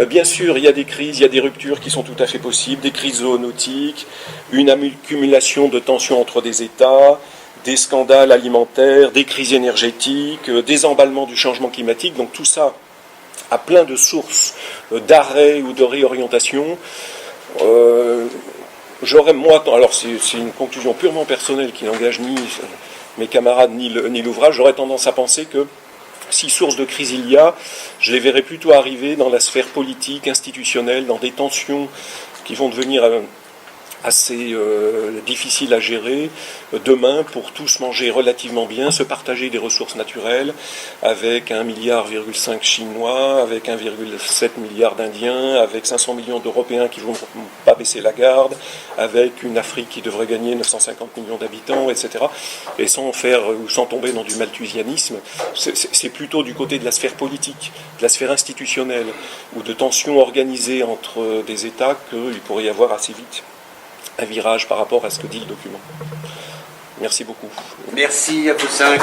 bien sûr, il y a des crises, il y a des ruptures qui sont tout à fait possibles, des crises zoonotiques, une accumulation de tensions entre des États, des scandales alimentaires, des crises énergétiques, des emballements du changement climatique. Donc tout ça a plein de sources d'arrêt ou de réorientation. Alors c'est une conclusion purement personnelle qui n'engage ni mes camarades ni l'ouvrage, j'aurais tendance à penser que si source de crise il y a, je les verrais plutôt arriver dans la sphère politique, institutionnelle, dans des tensions qui vont devenir assez difficiles à gérer demain pour tous manger relativement bien, se partager des ressources naturelles avec 1,5 milliard Chinois, avec 1,7 milliard d'Indiens, avec 500 millions d'Européens qui ne vont pas baisser la garde, avec une Afrique qui devrait gagner 950 millions d'habitants, etc. Et sans tomber dans du malthusianisme, c'est plutôt du côté de la sphère politique, de la sphère institutionnelle, ou de tensions organisées entre des États qu'il pourrait y avoir assez vite un virage par rapport à ce que dit le document. Merci beaucoup. Merci à vous 5.